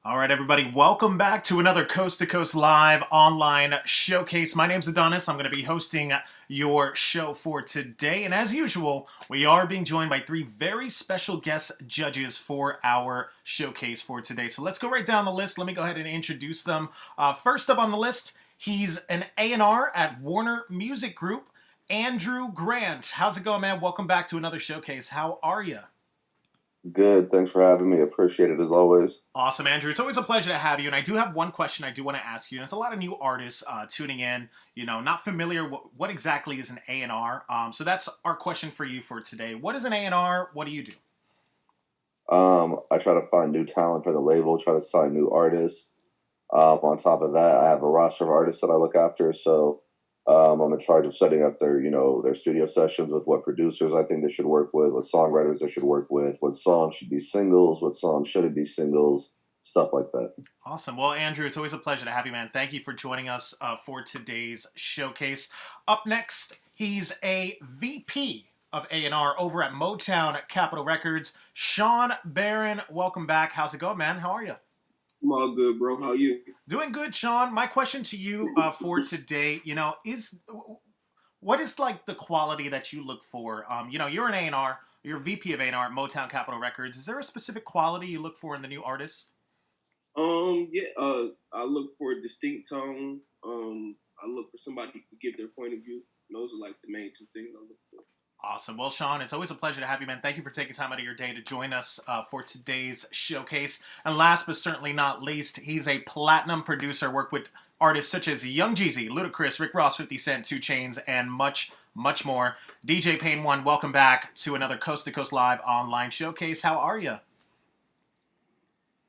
All right, everybody, welcome back to another Coast to Coast Live online showcase. My name's Adonis. I'm going to be hosting your show for today. And as usual, we are being joined by three very special guest judges for our showcase for today. So let's go right down the list. Let me go ahead and introduce them. First up on the list, he's an A&R at Warner Music Group, Andrew Grant. How's it going, man? Welcome back to another showcase. How are you? Good. Thanks for having me. Appreciate it as always. Awesome, Andrew. It's always a pleasure to have you. And I do have one question I do want to ask you. And it's a lot of new artists tuning in, not familiar what exactly is an A&R. So that's our question for you for today. What is an A&R? What do you do? I try to find new talent for the label, try to sign new artists. On top of that, I have a roster of artists that I look after. So I'm in charge of setting up their studio sessions with what producers I think they should work with, what songwriters they should work with, what songs should be singles, what songs shouldn't be singles, stuff like that. Awesome. Well, Andrew, it's always a pleasure to have you, man. Thank you for joining us for today's showcase. Up next, he's a VP of A&R over at Motown Capitol Records. SHAWN BARRON, welcome back. How's it going, man? How are you? I'm all good, bro. How you? Doing good, Sean. My question to you for today, is what is like the quality that you look for? You're an A&R, you're VP of A&R at Motown Capitol Records. Is there a specific quality you look for in the new artist? Yeah. I look for a distinct tone. I look for somebody who can give their point of view. Those are like the main two things I look for. Awesome. Well, Sean, it's always a pleasure to have you, man. Thank you for taking time out of your day to join us for today's showcase. And last but certainly not least, he's a platinum producer, worked with artists such as Young Jeezy, LUDACRIS, Rick Ross, 50 Cent, 2 Chainz, and much, much more. DJ Payne One, welcome back to another Coast to Coast Live online showcase. How are you?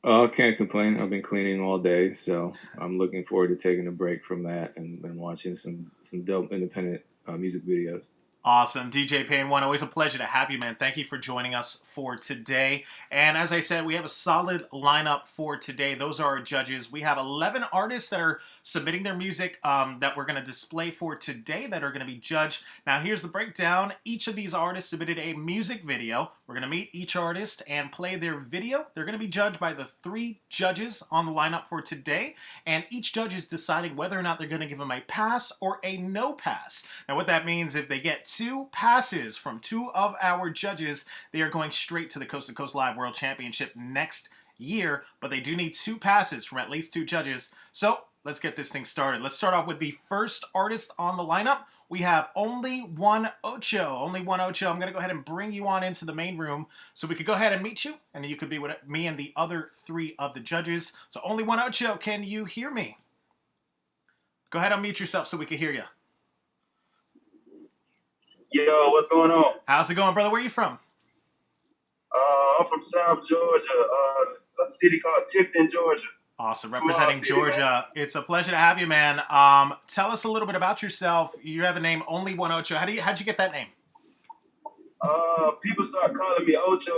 Oh, I can't complain. I've been cleaning all day, so I'm looking forward to taking a break from that and watching some dope independent music videos. Awesome. DJ Payne One, always a pleasure to have you, man. Thank you for joining us for today. And as I said, we have a solid lineup for today. Those are our judges. We have 11 artists that are submitting their music that we're going to display for today that are going to be judged. Now, here's the breakdown. Each of these artists submitted a music video. We're going to meet each artist and play their video. They're going to be judged by the three judges on the lineup for today. And each judge is deciding whether or not they're going to give them a pass or a no pass. Now, what that means, if they get two passes from two of our judges, they are going straight to the Coast to Coast Live World Championship next year, but they do need two passes from at least two judges. So let's get this thing started. Let's start off with the first artist on the lineup. We have Only One Ocho. Only One Ocho. I'm going to go ahead and bring you on into the main room so we could go ahead and meet you, and you could be with me and the other three of the judges. So Only One Ocho, can you hear me? Go ahead and unmute yourself so we can hear you. Yo, what's going on? How's it going, brother? Where are you from? I'm from South Georgia, a city called Tifton, Georgia. Awesome. Small Representing city, Georgia. Man. It's a pleasure to have you, man. Tell us a little bit about yourself. You have a name, Only One Ocho. How'd you get that name? People start calling me Ocho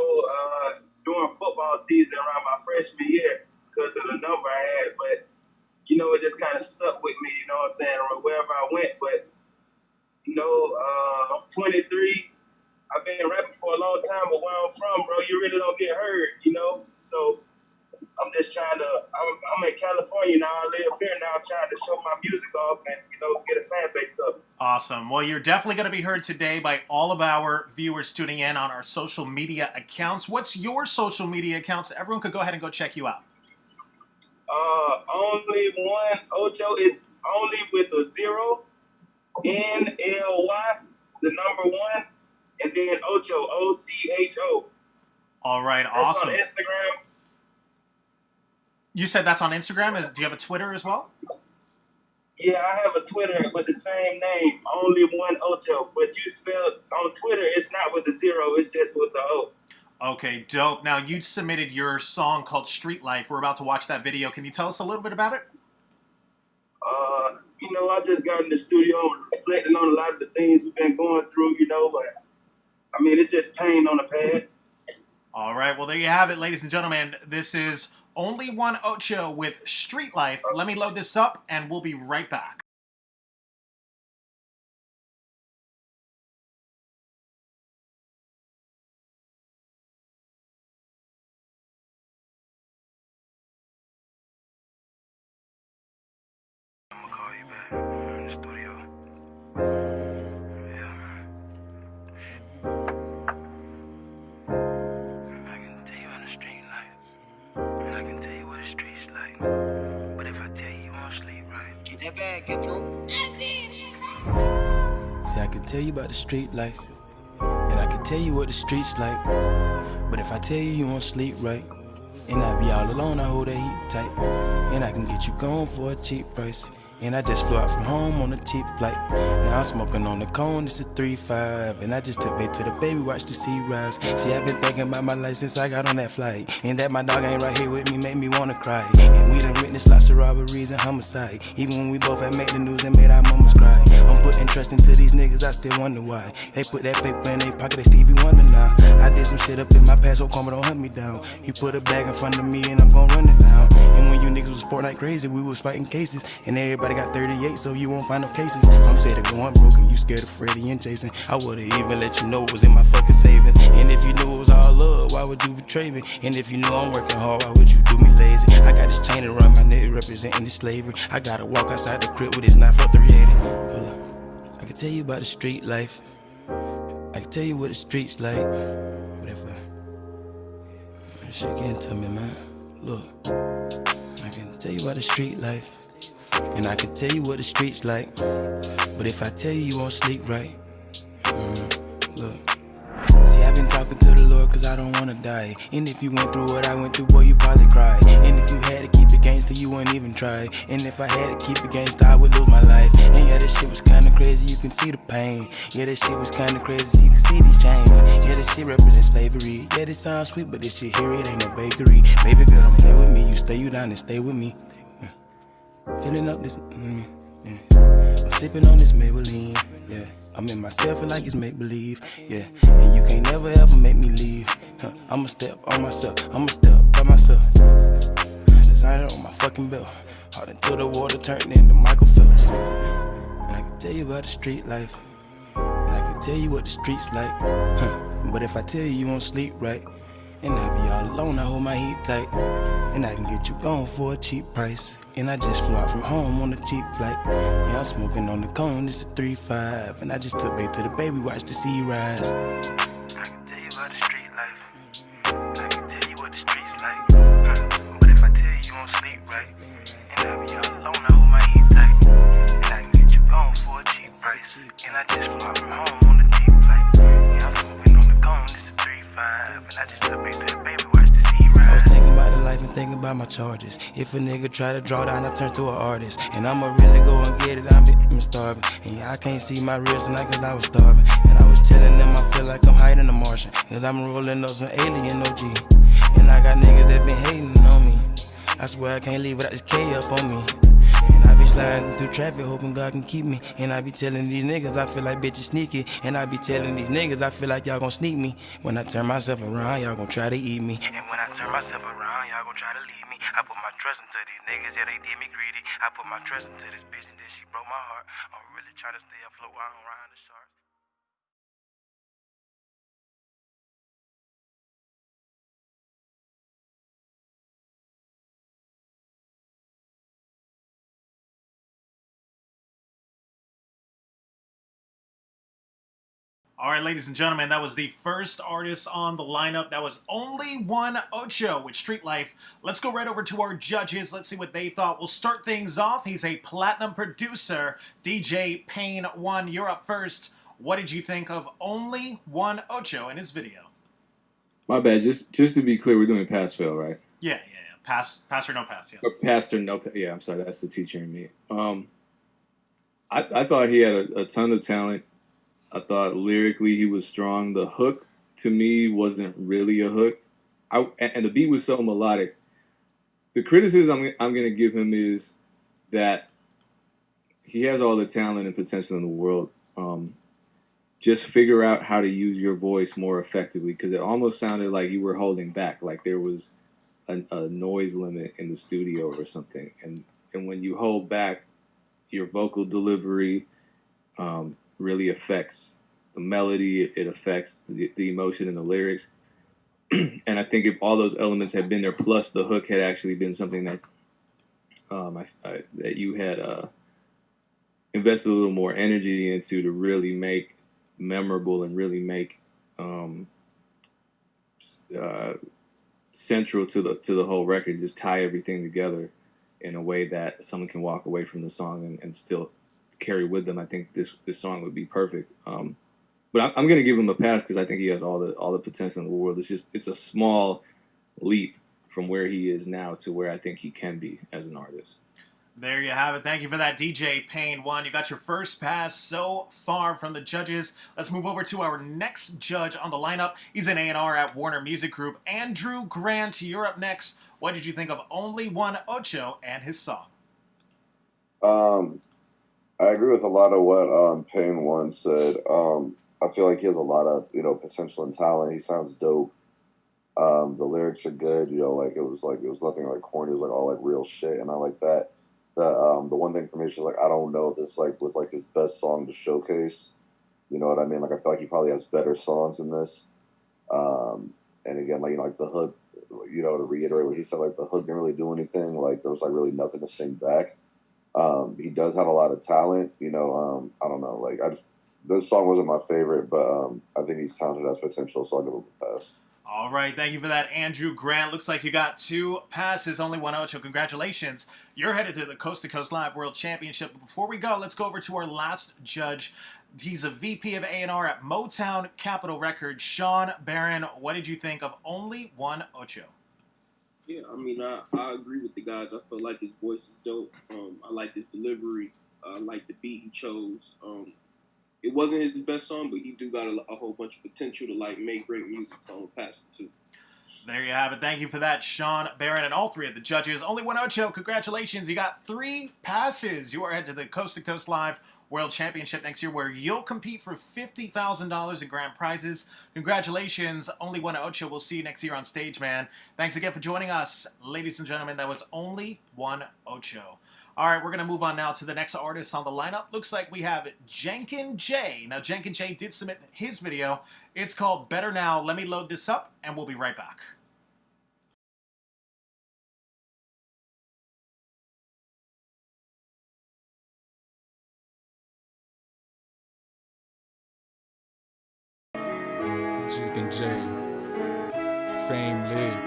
during football season around my freshman year because of the number I had. But, it just kind of stuck with me, you know what I'm saying, wherever I went. But, I'm 23. I've been rapping for a long time, but where I'm from, bro, you really don't get heard. So I'm just trying to, I'm in California now. I live here now, trying to show my music off and, get a fan base up. Awesome. Well, you're definitely going to be heard today by all of our viewers tuning in on our social media accounts. What's your social media accounts? Everyone could go ahead and go check you out. Only One Ocho is only with a zero, NLY, the number one, and then Ocho, OCHO. All right, awesome. That's on Instagram. You said that's on Instagram. Do you have a Twitter as well? Yeah, I have a Twitter with the same name, Only One Ocho. But you spelled on Twitter, it's not with the zero, it's just with the O. Okay, dope. Now, you submitted your song called Street Life. We're about to watch that video. Can you tell us a little bit about it? I just got in the studio reflecting on a lot of the things we've been going through, but it's just pain on the pad. All right, well, there you have it, ladies and gentlemen. This is Only One Ocho with Street Life. Let me load this up, and we'll be right back. can tell you about the street life, and I can tell you what the streets like. But if I tell you you won't sleep right, and I be all alone, I hold that heat tight, and I can get you gone for a cheap price. And I just flew out from home on a cheap flight. Now I'm smoking on the cone, it's a 3-5. And I just took back to the baby, watch the sea rise. See, I've been thinking about my life since I got on that flight. And that my dog ain't right here with me, make me wanna cry. And we done witnessed lots of robberies and homicide. Even when we both had made the news and made our mamas cry. I'm putting trust into these niggas, I still wonder why. They put that paper in their pocket, they Stevie Wonder now. I did some shit up in my past, so karma don't hunt me down. You put a bag in front of me and I'm gon' run it down. And when you niggas was Fortnite crazy, we was fighting cases. And everybody got 38, so you won't find no cases. I'm scared of going broke and you scared of Freddie and Jason. I would've even let you know it was in my fucking savings. And if you knew it was all love, why would you betray me? And if you knew I'm working hard, why would you do me lazy? I got this chain around my neck representing the slavery. I gotta walk outside the crib with this knife for 380. Hold up. I can tell you about the street life. I can tell you what the streets like. But if shit getting to me, man. Look, I can tell you about the street life, and I can tell you what the streets like. But if I tell you you won't sleep right, look. See, I've been talking to the Lord cause I don't wanna die. And if you went through what I went through, boy, you probably cried. And if you had to keep it gangster, you wouldn't even try. And if I had to keep it gangster, I would lose my life. And yeah, that shit was kinda crazy, you can see the pain. Yeah, that shit was kinda crazy, you can see these chains. Yeah, this shit represents slavery. Yeah, this sounds sweet, but this shit here, it ain't no bakery. Baby girl, don't play with me, you stay you down and stay with me. Filling up this, I'm sipping on this Maybelline, yeah. I'm in myself, feel like it's make-believe, yeah. And you can't never ever make me leave. I'ma step on myself, I'ma step by myself. Designer on my fucking belt, hard until the water turned into Michael Phelps. And I can tell you about the street life, and I can tell you what the streets like. But if I tell you you won't sleep right, and I be all alone, I hold my heat tight, and I can get you gone for a cheap price. And I just flew out from home on a cheap flight. Yeah, I'm smoking on the cone, it's a 3-5. And I just took back to the baby, watch the sea rise. I can tell you about the street life. I can tell you what the streets like. But if I tell you you won't sleep right, and I be all alone, I hold my heat tight, and I can get you gone for a cheap price. And I just flew out from home on a cheap flight. Yeah, I'm smoking on the cone, it's a 3-5. And I just took back to the baby, watch the sea rise. I was thinking about the life and thinking about my charges. If a nigga try to draw down, I turn to an artist. And I'ma really go and get it, I'm starving. And yeah, I can't see my wrist tonight cause I was starving. And I was telling them I feel like I'm hiding a Martian, cause I'm rolling those some alien OG. And I got niggas that been hating on me. I swear I can't leave without this K up on me. And I be sliding through traffic, hoping God can keep me. And I be telling these niggas I feel like bitches sneaky. And I be telling these niggas I feel like y'all gon' sneak me. When I turn myself around, y'all gon' try to eat me. And when I turn myself around, y'all gon' try to leave me. I put my trust into these niggas, yeah, they did me greedy. I put my trust into this bitch and then she broke my heart. I'm really trying to stay afloat while I'm riding the sharks. All right, ladies and gentlemen, that was the first artist on the lineup. That was Only One Ocho with Street Life. Let's go right over to our judges. Let's see what they thought. We'll start things off. He's a platinum producer. DJ Pain 1, you're up first. What did you think of Only One Ocho in his video? My bad. Just to be clear, we're doing pass fail, right? Yeah. Pass or no pass, yeah. Or pass or no pass. Yeah, I'm sorry. That's the teacher in me. I thought he had a ton of talent. I thought lyrically he was strong. The hook, to me, wasn't really a hook. And the beat was so melodic. The criticism I'm going to give him is that he has all the talent and potential in the world. Just figure out how to use your voice more effectively, because it almost sounded like you were holding back, like there was a noise limit in the studio or something. And when you hold back, your vocal delivery really affects the melody. It affects the emotion in the lyrics. And I think if all those elements had been there, plus the hook had actually been something that that you had invested a little more energy into to really make memorable and really make central to the whole record, just tie everything together in a way that someone can walk away from the song and still carry with them, I think this song would be perfect. But I'm gonna give him a pass because I think he has all the potential in the world. It's a small leap from where he is now to where I think he can be as an artist. There you have it. Thank you for that, DJ Payne 1. You got your first pass so far from the judges. Let's move over to our next judge on the lineup. He's an A&R at Warner Music Group. Andrew Grant, you're up next. What did you think of Only One Ocho and his song? I agree with a lot of what Payne 1 said. I feel like he has a lot of, potential and talent. He sounds dope. The lyrics are good. It was nothing like corny. It was like all like real shit, and I like that. The one thing for me is just like I don't know if this was like his best song to showcase. You know what I mean? Like I feel like he probably has better songs than this. And again, like the hook. To reiterate what he said, like the hook didn't really do anything. Like there was like really nothing to sing back. He does have a lot of talent. I don't know. Like this song wasn't my favorite, but I think he's talented, has potential, so I'll give him a pass. All right, thank you for that, Andrew Grant. Looks like you got 2 passes, only one Ocho. Congratulations. You're headed to the Coast to Coast Live World Championship. But before we go, let's go over to our last judge. He's a VP of A&R at Motown Capitol Records, SHAWN. BARRON, what did you think of Only One Ocho? Yeah, I mean, I agree with the guys. I feel like his voice is dope. I like his delivery. I like the beat he chose. It wasn't his best song, but he do got a whole bunch of potential to make great music. So I'm gonna pass it too. There you have it. Thank you for that, SHAWN, BARRON, and all 3 of the judges. Only One Ocho, congratulations. You got 3 passes. You are headed to the Coast to Coast Live World Championship next year, where you'll compete for $50,000 in grand prizes. Congratulations, Only One Ocho. We'll see you next year on stage, man. Thanks again for joining us, ladies and gentlemen. That was Only One Ocho. All right, we're going to move on now to the next artist on the lineup. Looks like we have Jenkin J. Now, Jenkin J did submit his video. It's called Better Now. Let me load this up, and we'll be right back. Jenkin J. Fame live.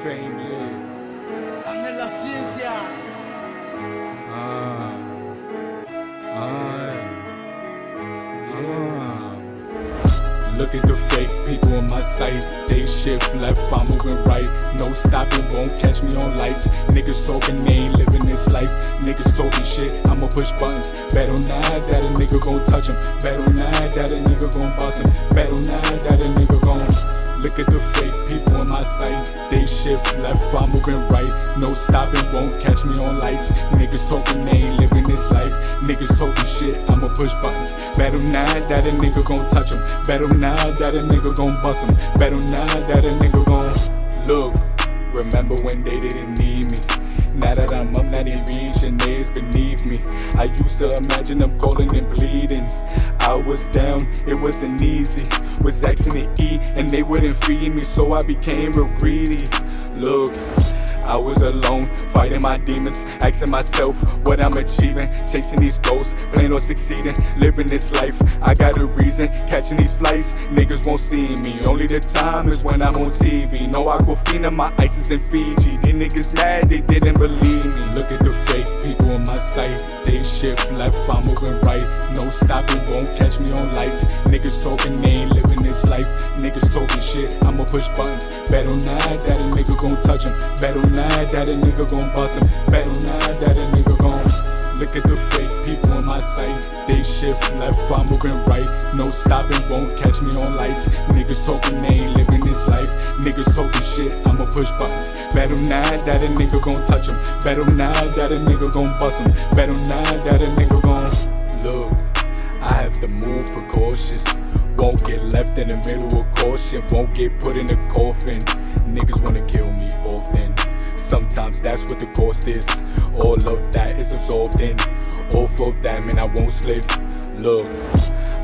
Fame live. Ande la ciencia. Look at the fake people on my site. They shift left, I'm moving right. No stopping, won't catch me on lights. Niggas talking, they ain't living this life. Niggas talking shit, I'ma push buttons. Bet on that a nigga gon' touch him. Bet on that a nigga gon' bust him. Bet on that a nigga gon'. Look at the fake people on my site. They shift left, I'm moving right. No stopping, won't catch me on lights. Niggas talking, they ain't living this life. Niggas talking shit, I'ma push buttons. Bet on that a nigga gon' touch him. Bet on that a nigga gon' bust him. Bet on that a nigga gon' look. Remember when they didn't need me? Now that I'm up, now they reaching, they is beneath me. I used to imagine them calling and bleeding. I was down, it wasn't easy. Was asking to eat, and they wouldn't feed me, so I became real greedy. Look, I was alone, fighting my demons, asking myself what I'm achieving. Chasing these goals, playing on succeeding, living this life. I got a reason, catching these flights, niggas won't see me. Only the time is when I'm on TV. No Aquafina, my ice is in Fiji. These niggas mad, they didn't believe me. Look at the fake people on my site. They shift left, I'm moving right. No stopping, won't catch me on lights. Niggas talking, they ain't living this life. Niggas talking shit, I'ma push buttons. Bet on that a nigga gon' touch him. Bet on that a nigga gon' bust him. Bet on that a nigga gon' look at the fake people on my site. They shift left, I'm moving right. No stopping, won't catch me on lights. Niggas talking, they ain't living this life. Niggas talking shit, I'ma push buttons. Bet on that a nigga gon' touch him. Bet on that a nigga gon' bust him. Bet on that a nigga gon' look. I have to move precautious. Won't get left in the middle of caution. Won't get put in a coffin. Niggas wanna kill me often. Sometimes that's what the cost is. All of that is absorbed in. Off of that, man, I won't slip. Look,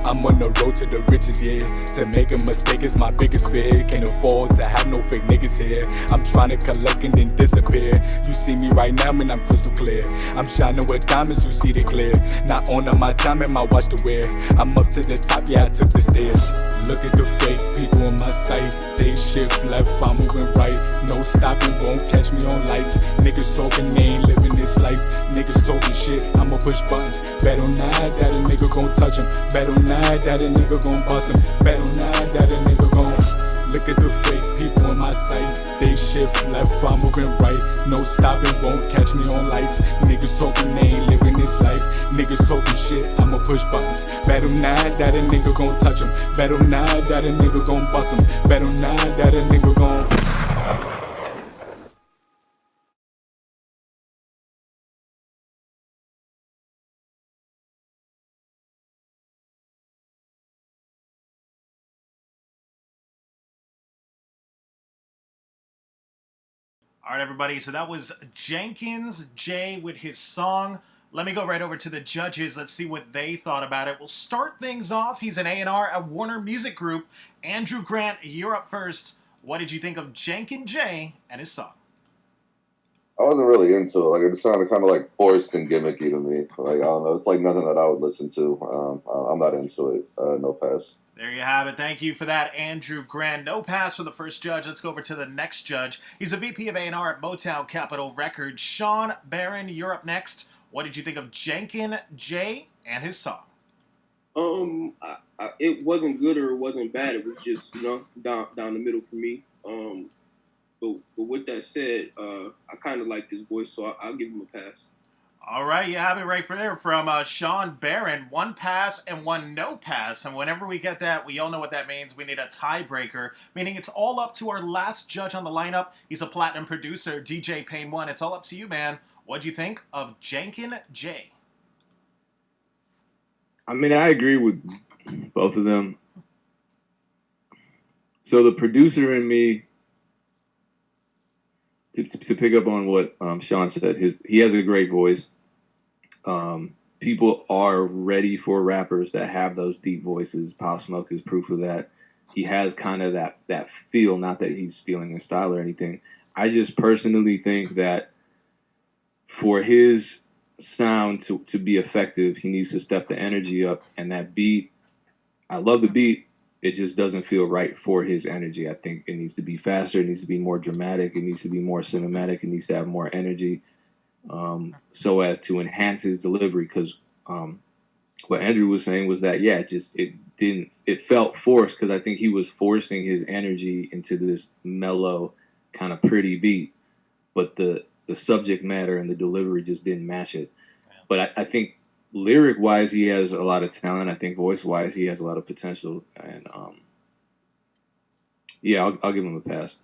I'm on the road to the riches, yeah. To make a mistake is my biggest fear. Can't afford to have no fake niggas here. I'm trying to collect and then disappear. You see me right now, man, I'm crystal clear. I'm shining with diamonds, you see it clear. Not on my time and my watch to wear. I'm up to the top, yeah, I took the stairs. Look at the fake people on my site. They shift left, I'm moving right. No stopping, won't catch me on lights. Niggas talking, they ain't living this life. Niggas talking shit, I'ma push buttons. Bet on that a nigga gon' touch him. Bet on that a nigga gon' bust him. Bet on that a nigga gon'. Look at the fake people on my site. They shift left, I'm moving right. No stopping, won't catch me on lights. Niggas talking, they ain't living this life. Niggas talking shit, I'ma push buttons. Bet on that a nigga gon' touch him. Bet on that a nigga gon' bust him. Bet on that a nigga gon'. All right, everybody, so that was Jenkins J with his song. Let me go right over to the judges. Let's see what they thought about it. We'll start things off. He's an A&R at Warner Music Group. Andrew Grant, you're up first. What did you think of Jenkins J and his song? I wasn't really into it. Like, it sounded kind of like forced and gimmicky to me. Like, I don't know. It's like nothing that I would listen to. I'm not into it. No pass. There you have it. Thank you for that, Andrew Grant. No pass for the first judge. Let's go over to the next judge. He's a VP of A&R at Motown Capitol Records. Sean Barron, you're up next. What did you think of Jenkins J and his song? It wasn't good or it wasn't bad. It was just, down the middle for me. But with that said, I kind of like his voice, so I'll give him a pass. All right, you have it right there from Sean Barron. One pass and one no pass. And whenever we get that, we all know what that means. We need a tiebreaker, meaning it's all up to our last judge on the lineup. He's a platinum producer, DJ Payne 1. It's all up to you, man. What'd you think of Jenkins J? I mean, I agree with both of them. So the producer in me, to pick up on what Sean said, he has a great voice. People are ready for rappers that have those deep voices. Pop Smoke is proof of that. He has kind of that feel, not that he's stealing his style or anything. I just personally think that for his sound to be effective, he needs to step the energy up. And that beat, I love the beat. It just doesn't feel right for his energy. I think it needs to be faster. It needs to be more dramatic. It needs to be more cinematic. It needs to have more energy so as to enhance his delivery. Because what Andrew was saying was that, it felt forced because I think he was forcing his energy into this mellow, kind of pretty beat. But the subject matter and the delivery just didn't match it. But I think lyric-wise, he has a lot of talent. I think voice-wise, he has a lot of potential. And, I'll give him a pass.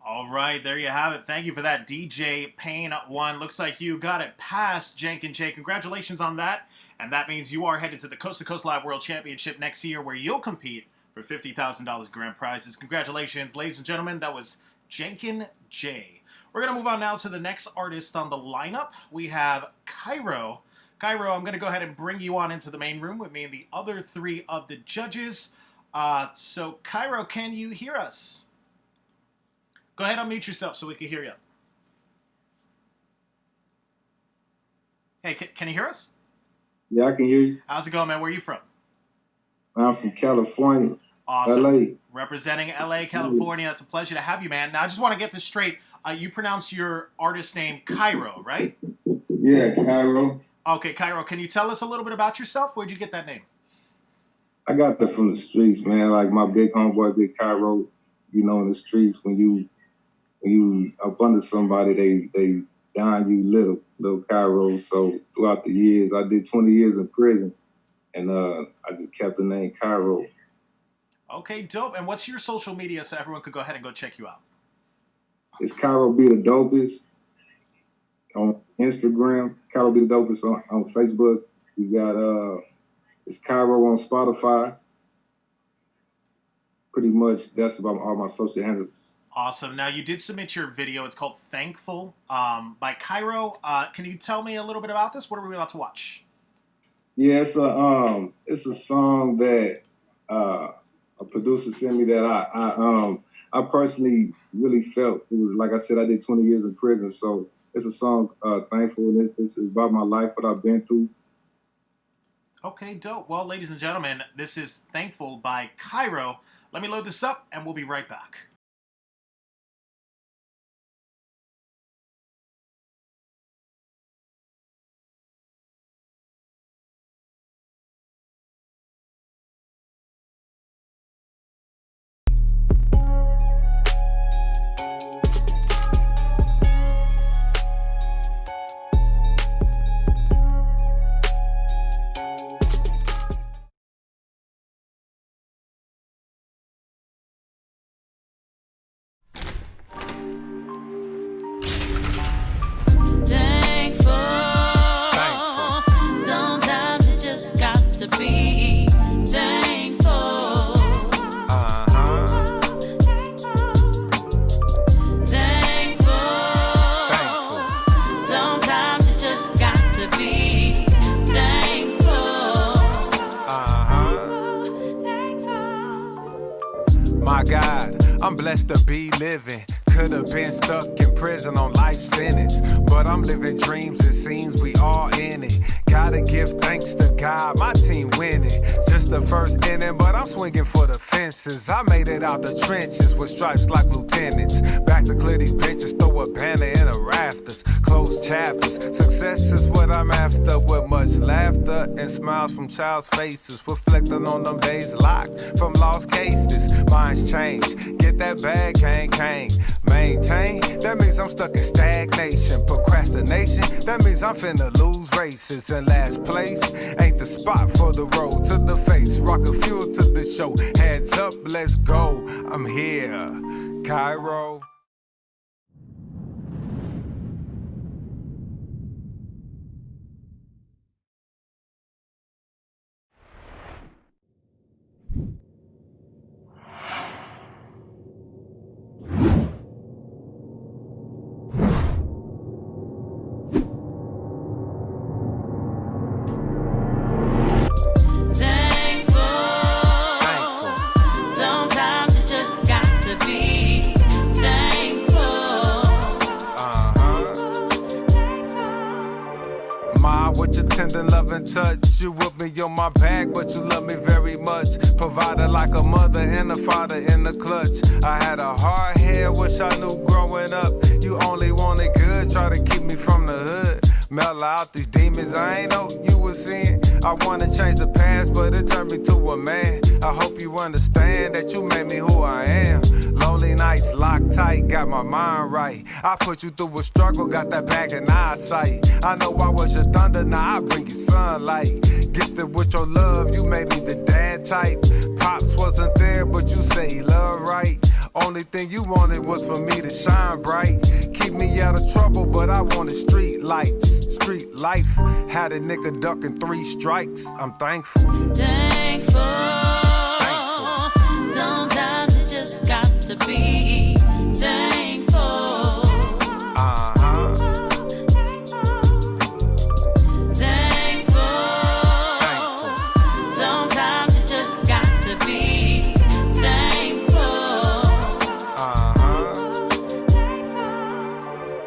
All right, there you have it. Thank you for that, DJ Payne 1. Looks like you got it past Jenkins J. Congratulations on that. And that means you are headed to the Coast to Coast Live World Championship next year, where you'll compete for $50,000 grand prizes. Congratulations, ladies and gentlemen. That was Jenkins J. We're going to move on now to the next artist on the lineup. We have Cairo. Cairo, I'm going to go ahead and bring you on into the main room with me and the other three of the judges. So, Cairo, can you hear us? Go ahead, unmute yourself so we can hear you. Hey, can you hear us? Yeah, I can hear you. How's it going, man? Where are you from? I'm from California. Awesome. LA. Representing LA, California. It's a pleasure to have you, man. Now, I just want to get this straight. You pronounce your artist name Cairo, right? Yeah, Cairo. Okay, Cairo, can you tell us a little bit about yourself? Where'd you get that name? I got that from the streets, man. Like my big homeboy, Big Cairo, in the streets, when you up under somebody, they down you little Cairo. So throughout the years, I did 20 years in prison, and I just kept the name Cairo. Okay, dope. And what's your social media so everyone could go ahead and go check you out? It's Cairo Be the Dopest on Instagram. Cairo Be the Dopest on Facebook. We got it's Cairo on Spotify. Pretty much that's about all my social handles. Awesome. Now, you did submit your video. It's called Thankful by Cairo. Can you tell me a little bit about this? What are we about to watch? Yeah, it's a song that a producer sent me that I personally really felt. It was, like I said, I did 20 years in prison, so it's a song, Thankful, and it's about my life, what I've been through. Okay, dope. Well, ladies and gentlemen, this is Thankful by Cairo. Let me load this up, and we'll be right back. Sometimes you just got to be thankful. Thankful. Sometimes you just got to be thankful. My God, I'm blessed to be living. Could have been stuck in prison on life sentence, but I'm living dreams, it seems we all in it. Gotta give thanks to God, my team winning. Just the first inning, but I'm swinging for the fences. I made it out the trenches with stripes like lieutenants. Back to clear these bitches, throw a banner in the rafters. Close chapters, success is what I'm after, with much laughter and smiles from child's faces, reflecting on them days locked from lost cases. Minds change, get that bag, gang. Maintain, that means I'm stuck in stagnation. Procrastination, that means I'm finna lose races. In last place, ain't the spot for the road to the face. Rockin' fuel to the show, hands up, let's go. I'm here, Cairo. Sometimes you just got to be thankful. Ma, with your tender love and touch, you with me on my back, but you love me very much. Provided like a mother and a father in the clutch. I had a hard head, wish I knew growing up. You only wanted good, try to keep me from the hood. Mellow out these demons I ain't know you was seeing. I wanna change the past, but it turned me to a man. I hope you understand that you made me who I am. Lonely nights locked tight, got my mind right. I put you through a struggle, got that bag in eyesight. I know I was your thunder, now I bring you sunlight. Gifted with your love, you made me the dad type. Pops wasn't there, but you say he loved right. Only thing you wanted was for me to shine bright. Keep me out of trouble, but I wanted street lights. Street life, had a nigga ducking 3 strikes. I'm thankful. Thankful. Sometimes you just got to be thankful. Thankful. Sometimes you just got to be thankful.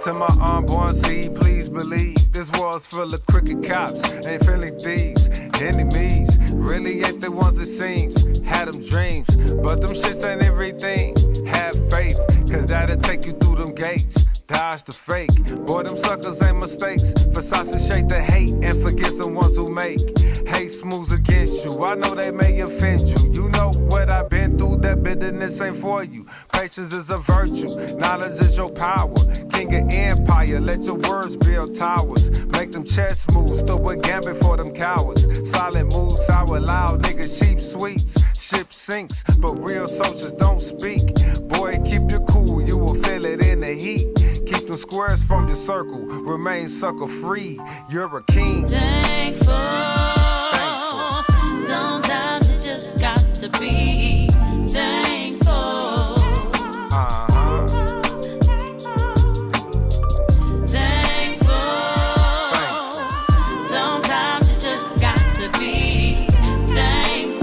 To my unborn seed, please believe this world's full of crooked cops and friendly thieves. Enemies really ain't the ones it seems. Had them dreams, but them shits ain't everything. Have faith, cause that'll take you through them gates. Dodge the fake, boy them suckers ain't mistakes. Versace shake the hate and forget the ones who make hate smooths against you. I know they may offend you. You know what I've been through, that bitterness ain't for you. Patience is a virtue, knowledge is your power. King of empire, let your words build towers. Make them chess moves, throw a gambit for them cowards. Silent moves, sour loud, niggas cheap sweets. Ship sinks, but real soldiers don't speak. Boy, keep your cool, you will feel it in the heat. Keep them squares from your circle, remain sucker free. You're a king. Thankful. Sometimes you just got to be thankful. Sometimes you just got to be thankful.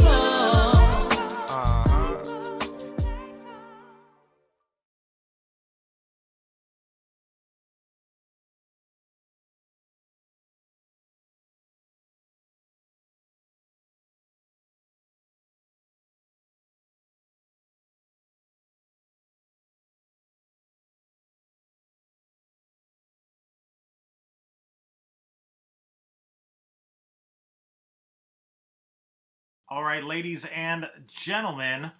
All right, ladies and gentlemen,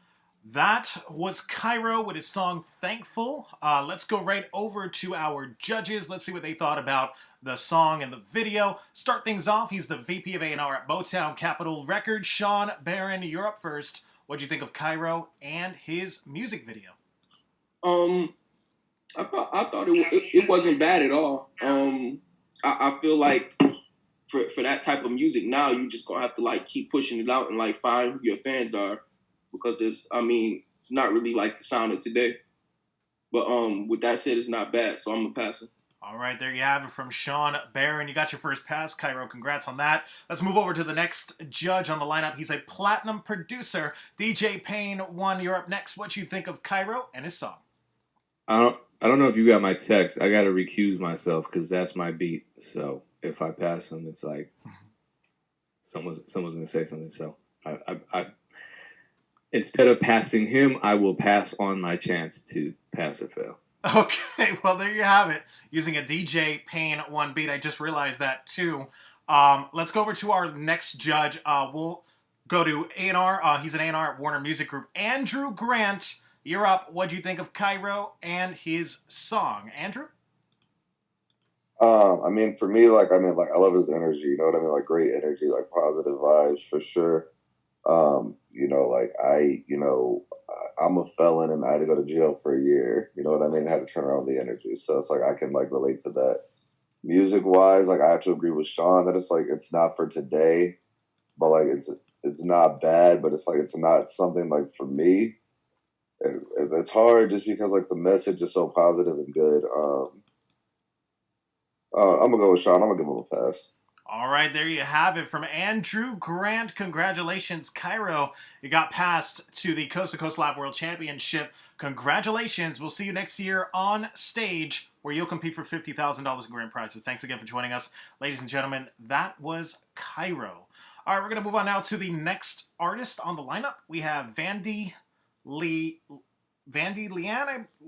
that was Cairo with his song Thankful. Let's go right over to our judges. Let's see what they thought about the song and the video. Start things off. He's the VP of A&R at Motown Capitol Records. Sean Barron, you're up first. What'd you think of Cairo and his music video? I thought it wasn't bad at all. I feel like for that type of music now, you just gonna have to like keep pushing it out and like find who your fans are, because it's not really like the sound of today. But with that said, it's not bad, so I'm gonna pass it. All right, there you have it from Sean Barron. You got your first pass, Cairo. Congrats on that. Let's move over to the next judge on the lineup. He's a platinum producer. DJ Payne 1, you're up next. What you think of Cairo and his song? I don't know if you got my text. I got to recuse myself because that's my beat. So if I pass him, it's like someone's gonna say something. So I instead of passing him, I will pass on my chance to pass or fail. Okay, well, there you have it. Using a DJ Payne 1 beat. I just realized that, too. Let's go over to our next judge. We'll go to A&R. He's an A&R at Warner Music Group. Andrew Grant, you're up. What'd you think of Cairo and his song? Andrew? For me, I love his energy. You know what I mean? Like, great energy, like, positive vibes, for sure. I'm a felon and I had to go to jail for a year. You know what I mean? I had to turn around the energy. So it's like I can like relate to that. Music wise, like I have to agree with Sean that it's like it's not for today, but like it's not bad, but it's like it's not something like for me. It's hard just because like the message is so positive and good. I'm gonna go with Sean. I'm gonna give him a pass. All right, there you have it from Andrew Grant. Congratulations, Cairo. You got passed to the Coast to Coast Live World Championship. Congratulations. We'll see you next year on stage where you'll compete for $50,000 in grand prizes. Thanks again for joining us. Ladies and gentlemen, that was Cairo. All right, we're going to move on now to the next artist on the lineup. We have Vandy Liane,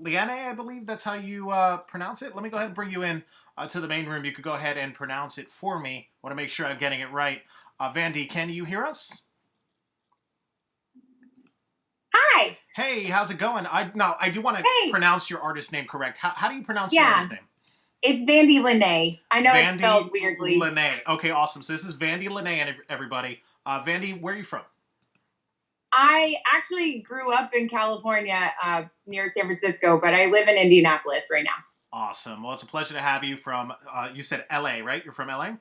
I believe that's how you pronounce it. Let me go ahead and bring you in to the main room. You could go ahead and pronounce it for me. I want to make sure I'm getting it right. Vandy, can you hear us? Hi. Hey, how's it going? I do want to pronounce your artist name correct. How do you pronounce your artist name? It's Vandy Liane. I know it's spelled weirdly. Liane. Okay, awesome. So this is Vandy Liane, everybody. Vandy, where are you from? I actually grew up in California near San Francisco, but I live in Indianapolis right now. Awesome. Well, it's a pleasure to have you from, you said LA, right? You're from LA?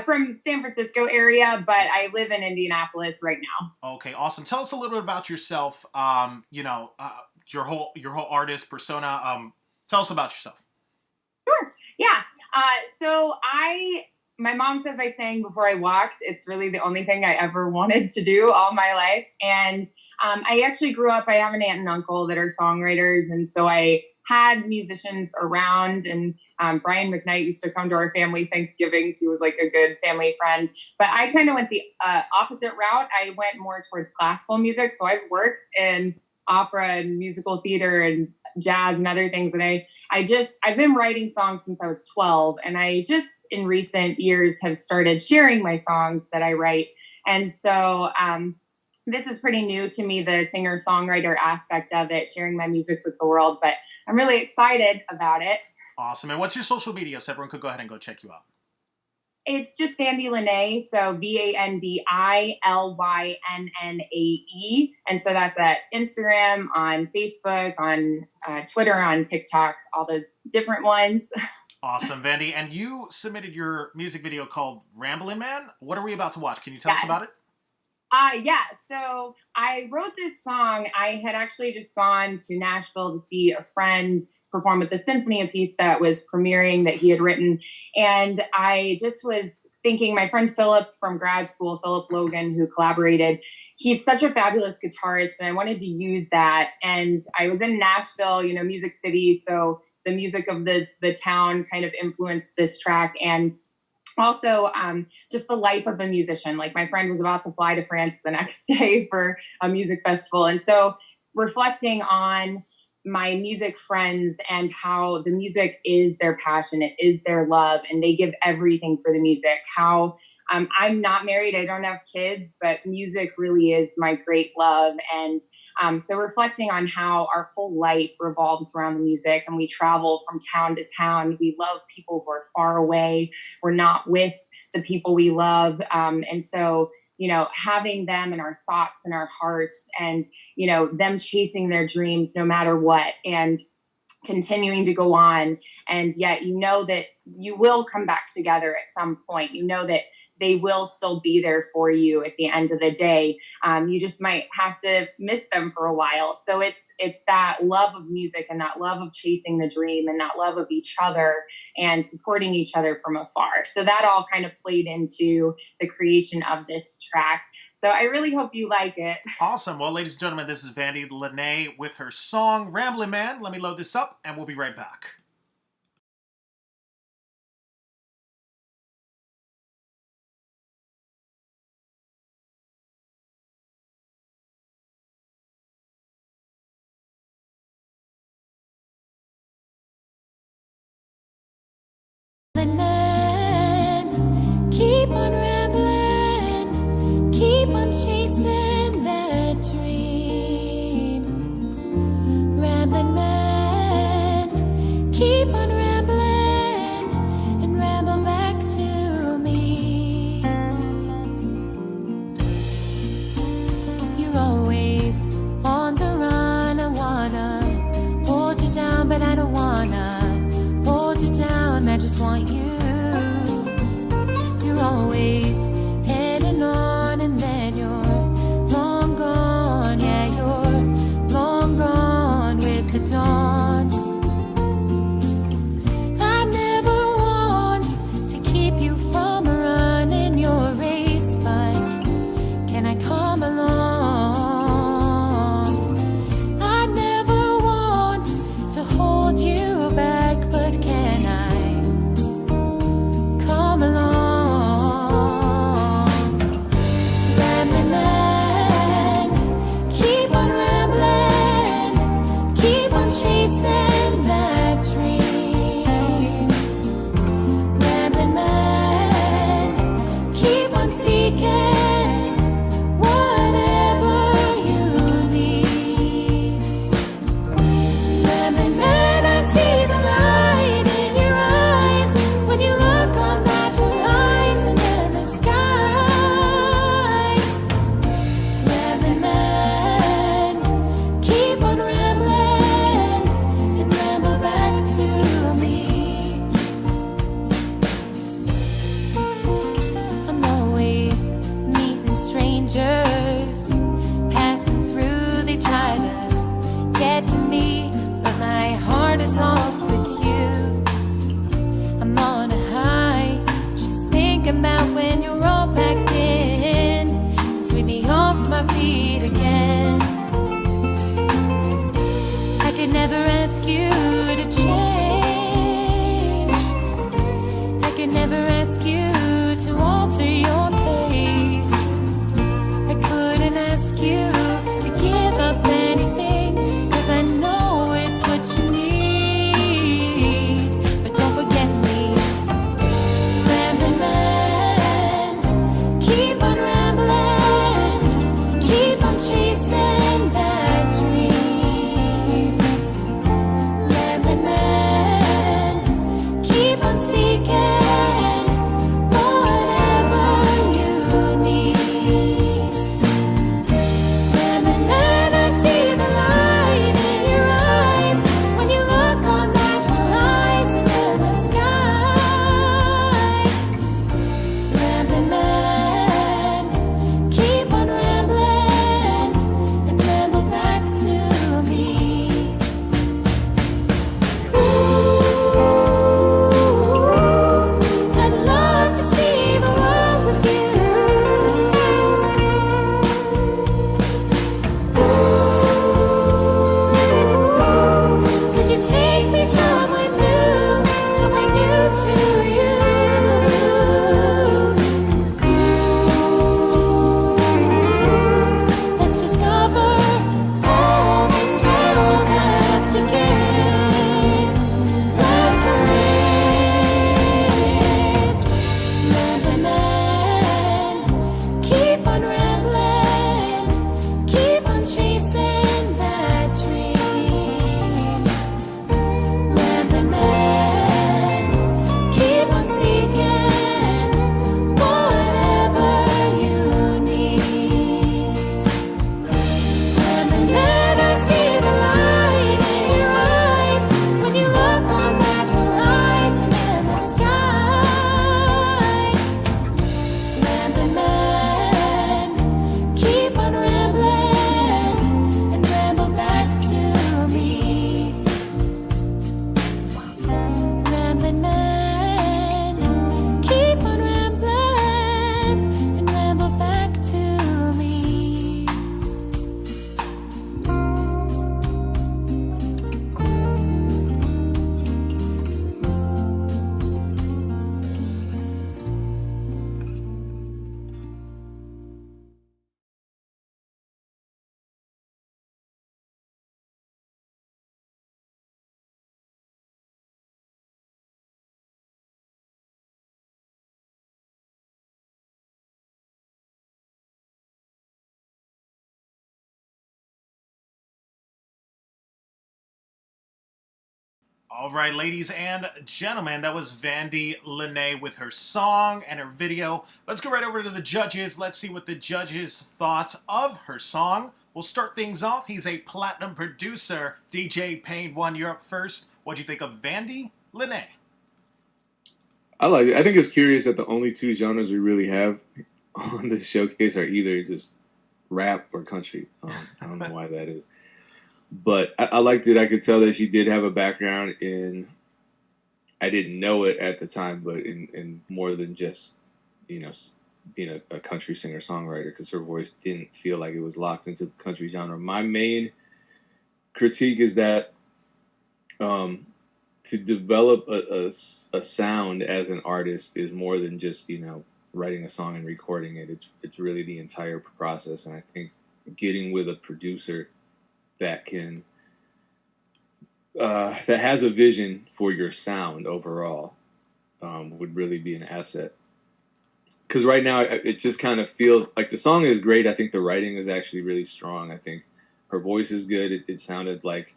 From San Francisco area, but I live in Indianapolis right now. Okay, awesome. Tell us a little bit about yourself, your whole artist persona. Tell us about yourself. Sure. Yeah. So my mom says I sang before I walked. It's really the only thing I ever wanted to do all my life. And I actually grew up, I have an aunt and uncle that are songwriters. And so I had musicians around, and Brian McKnight used to come to our family Thanksgivings. He was like a good family friend. But I kind of went the opposite route. I went more towards classical music. So I've worked in opera and musical theater and jazz and other things. And I've been writing songs since I was 12. And I just in recent years have started sharing my songs that I write. And so this is pretty new to me, the singer-songwriter aspect of it, sharing my music with the world. But I'm really excited about it. Awesome. And what's your social media so everyone could go ahead and go check you out? It's just Vandy Liane, so VANDILYNNAE. And so that's at Instagram, on Facebook, on Twitter, on TikTok, all those different ones. Awesome, Vandy. And you submitted your music video called Ramblin' Man. What are we about to watch? Can you tell us about it? Yeah. So I wrote this song. I had actually just gone to Nashville to see a friend perform with the symphony, a piece that was premiering that he had written. And I just was thinking, my friend Philip from grad school, Philip Logan, who collaborated, he's such a fabulous guitarist, and I wanted to use that. And I was in Nashville, Music City, so the music of the town kind of influenced this track. And also just the life of a musician. Like, my friend was about to fly to France the next day for a music festival. And so reflecting on my music friends and how the music is their passion, it is their love, and they give everything for the music. How I'm not married, I don't have kids, but music really is my great love. And so reflecting on how our whole life revolves around the music, and we travel from town to town. We love people who are far away. We're not with the people we love. And so, you know, having them in our thoughts and our hearts, and, you know, them chasing their dreams no matter what, and continuing to go on. And yet, you know, that you will come back together at some point. You know that they will still be there for you at the end of the day. You just might have to miss them for a while. So it's that love of music, and that love of chasing the dream, and that love of each other and supporting each other from afar. So that all kind of played into the creation of this track. So I really hope you like it. Awesome. Well, ladies and gentlemen, this is Vandy Lene with her song Ramblin' Man. Let me load this up and we'll be right back. Man, keep on rambling, keep on chasing that dream. Rambling man, All right, ladies and gentlemen, that was Vandy Lene with her song and her video. Let's go right over to the judges. Let's see what the judges thought of her song. We'll start things off. He's a platinum producer. DJ Payne 1, you're up first. What'd you think of Vandy Lene? I like it. I think it's curious that the only two genres we really have on this showcase are either just rap or country. I don't know why that is. But I liked it. I could tell that she did have a background in, I didn't know it at the time, but in more than just, being a country singer-songwriter, because her voice didn't feel like it was locked into the country genre. My main critique is that to develop a sound as an artist is more than just, writing a song and recording it. It's really the entire process. And I think getting with a producer that can that has a vision for your sound overall would really be an asset. Because right now it just kind of feels like the song is great. I think the writing is actually really strong. I think her voice is good. It sounded like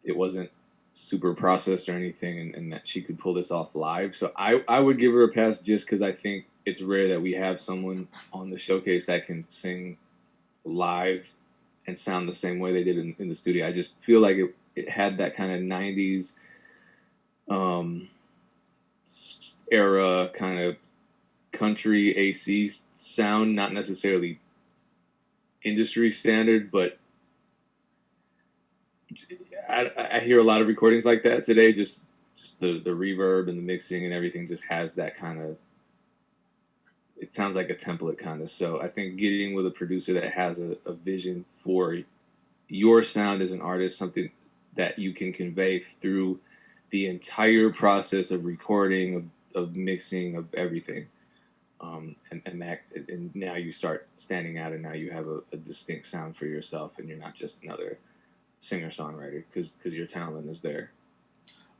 it wasn't super processed or anything, and that she could pull this off live. So I would give her a pass just because I think it's rare that we have someone on the showcase that can sing live and sound the same way they did in the studio. I just feel like it had that kind of 90s era kind of country AC sound, not necessarily industry standard, but I hear a lot of recordings like that today. Just the reverb and the mixing and everything just has that kind of, it sounds like a template kind of. So I think getting with a producer that has a vision for your sound as an artist, something that you can convey through the entire process of recording, of mixing, of everything. And now you start standing out, and now you have a distinct sound for yourself, and you're not just another singer-songwriter because your talent is there.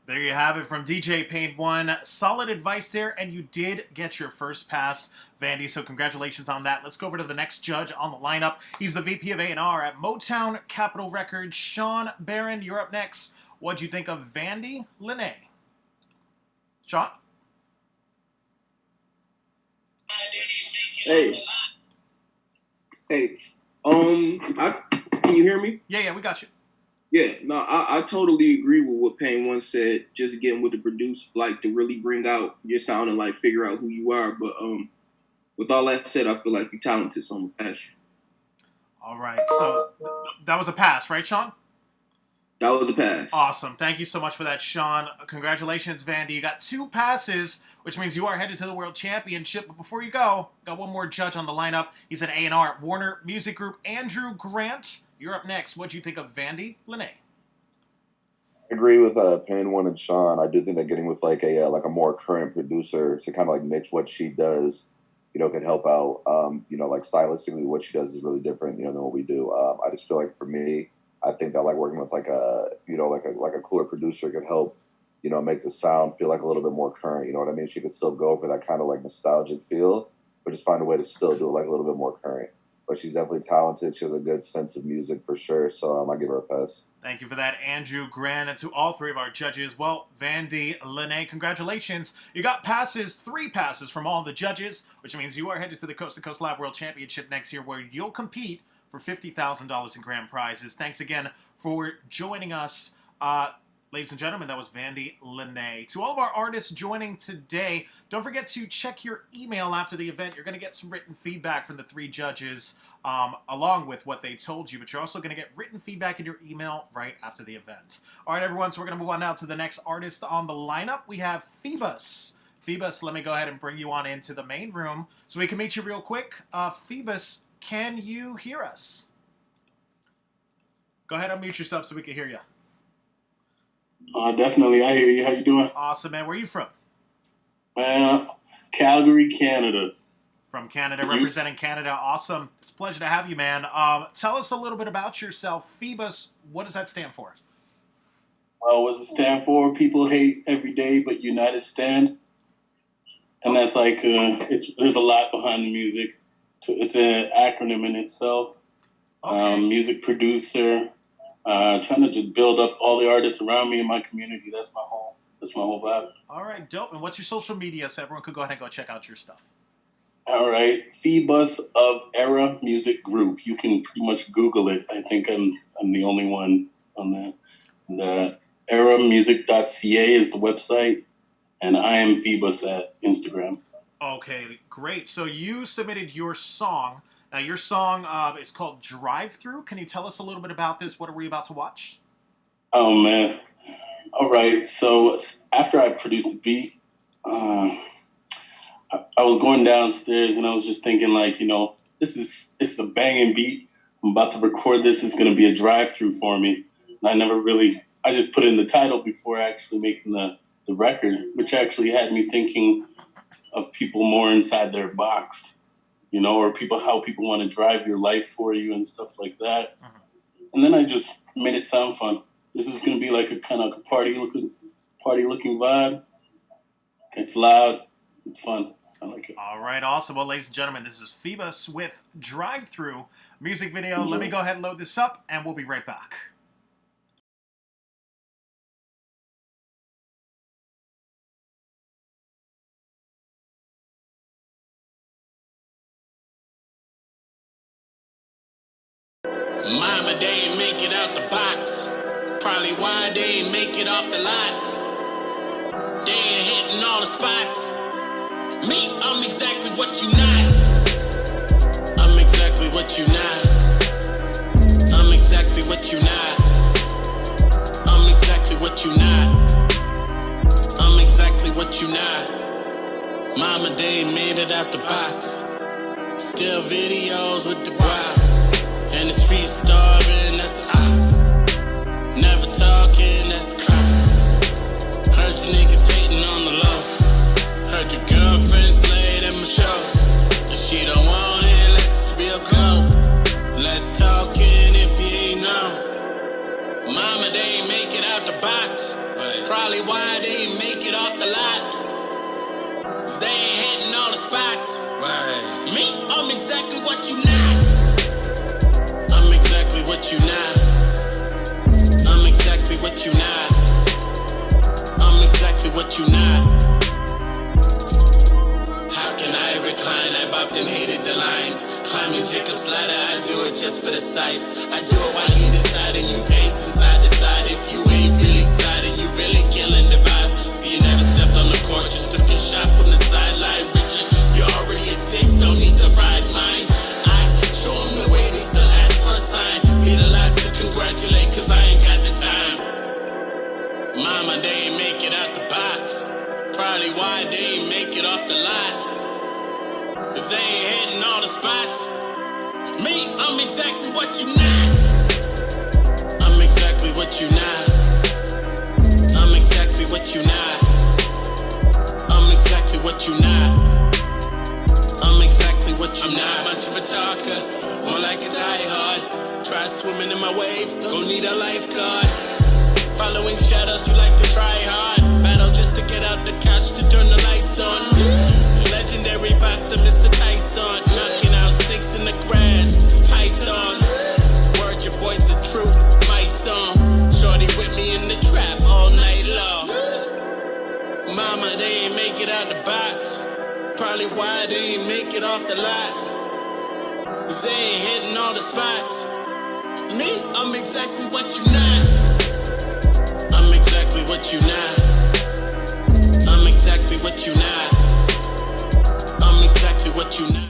There you have it from DJ Payne 1. Solid advice there, and you did get your first pass, Vandy, so congratulations on that. Let's go over to the next judge on the lineup. He's the VP of A&R at Motown Capitol Records, SHAWN. BARRON, you're up next. What'd you think of Vandy Lene? SHAWN? Hey. Can you hear me? Yeah, we got you. Yeah, no, I totally agree with what Payne once said. Just getting with the producer, like, to really bring out your sound and, like, figure out who you are. But with all that said, I feel like you're talented, so I'm a pass. All right, so that was a pass, right, Sean? That was a pass. Awesome. Thank you so much for that, Sean. Congratulations, Vandy. You got 2 passes, which means you are headed to the World Championship. But before you go, got one more judge on the lineup. He's an A&R at Warner Music Group, Andrew Grant. You're up next. What'd you think of Vandy Lene? I agree with Payne 1 and Sean. I do think that getting with like a more current producer to kind of like mix what she does, could help out. Like stylistically, what she does is really different, than what we do. I just feel like for me, I think that like working with like a cooler producer could help, make the sound feel like a little bit more current. You know what I mean? She could still go for that kind of like nostalgic feel, but just find a way to still do it like a little bit more current. But she's definitely talented. She has a good sense of music for sure. So I give her a pass. Thank you for that, Andrew Grant. And to all 3 of our judges, well, Vandy Lene, congratulations. You got passes, 3 passes from all the judges, which means you are headed to the Coast to Coast Live World Championship next year, where you'll compete for $50,000 in grand prizes. Thanks again for joining us. Ladies and gentlemen, that was Vandy Lene. To all of our artists joining today, don't forget to check your email after the event. You're going to get some written feedback from the 3 judges along with what they told you, but you're also going to get written feedback in your email right after the event. All right, everyone, so we're going to move on now to the next artist on the lineup. We have Phoebus. Phoebus, let me go ahead and bring you on into the main room so we can meet you real quick. Phoebus, can you hear us? Go ahead and unmute yourself so we can hear you. Definitely, I hear you. How you doing? Awesome, man. Where are you from? Calgary, Canada. From Canada, representing Canada. Awesome. It's a pleasure to have you, man. Tell us a little bit about yourself. Phoebus, what does that stand for? What does it stand for? People hate every day, but united stand. And that's like, there's a lot behind the music. It's an acronym in itself. Okay. Music producer, Trying to just build up all the artists around me in my community. That's my whole vibe. All right, dope. And what's your social media so everyone could go ahead and go check out your stuff? All right, Phoebus of Era Music Group. You can pretty much Google it. I think I'm the only one on that. And, eramusic.ca is the website, and I am Phoebus at Instagram. Okay, great. So you submitted your song. Now, your song is called Drive Through. Can you tell us a little bit about this? What are we about to watch? Oh, man. All right. So after I produced the beat, I was going downstairs and I was just thinking, like, you know, this is a banging beat. I'm about to record this. It's going to be a drive-through for me. And I just put in the title before actually making the record, which actually had me thinking of people more inside their box, you know, or how people want to drive your life for you and stuff like that. And then I just made it sound fun. This is going to be like a kind of party-looking vibe. It's loud. It's fun. I like it. All right, awesome. Well, ladies and gentlemen, this is Phoebus with Drive Through music video. Let me go ahead and load this up, and we'll be right back. Mama, they ain't make it out the box. Probably why they ain't make it off the lot. They ain't hitting all the spots. Me, I'm exactly what you not. I'm exactly what you not. I'm exactly what you not. I'm exactly what you not. I'm exactly what you not. Mama, they ain't made it out the box. Still videos with the guap. And the streets starving, that's op. Never talking, that's crap. Heard you niggas hating on the low. Heard your girlfriend slayed at my shows. But she don't want it unless it's real cold. Less talking if you ain't know. Mama, they ain't make it out the box. Probably why they ain't make it off the lot. Cause they ain't hitting all the spots. Me, I'm exactly what you not. I'm exactly what you not. I'm exactly what you not. I'm exactly what you not. How can I recline? I've often hated the lines. Climbing Jacob's ladder, I do it just for the sights. I do it while you decide and you pace inside the side. If you ain't really siding, you really killing the vibe. See, you never stepped on the court, just took a shot from the sideline. Richard, you're already a dick, don't need to ride mine. I show them the way, they still ask for a sign. Be the last to congratulate, cause I ain't got the time. Mama, they ain't make it out the box. Probably why they ain't make it off the lot. Cause they ain't hitting all the spots. Me, I'm exactly what you not. I'm exactly what you not. I'm exactly what you not. I'm exactly what you not. I'm exactly what you not. I'm not much of a talker, more like a diehard. Try swimming in my wave, gon' need a lifeguard. Following shadows, you like to try hard. Battle just to get out the couch to turn the lights on. Legendary boxer, Mr. Tyson. Knocking out snakes in the grass, pythons. Word, your boy's the truth, my song. Shorty with me in the trap all night long. Mama, they ain't make it out the box. Probably why they ain't make it off the lot. Cause they ain't hitting all the spots. Me, I'm exactly what you not. I'm exactly what you not. I'm exactly what you not. I'm exactly what you not.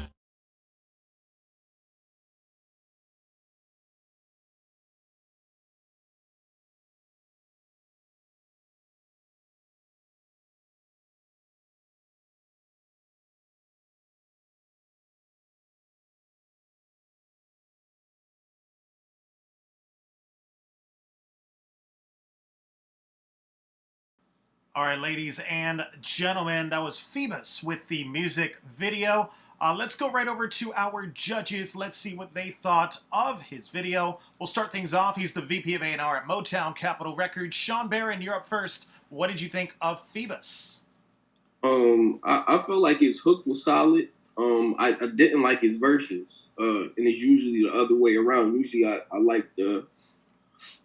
All right, ladies and gentlemen, that was Phoebus with the music video. Let's go right over to our judges. Let's see what they thought of his video. We'll start things off. He's the VP of A&R at Motown Capitol Records. Sean Barron, you're up first. What did you think of Phoebus? I felt like his hook was solid. I didn't like his verses, and it's usually the other way around. Usually I like the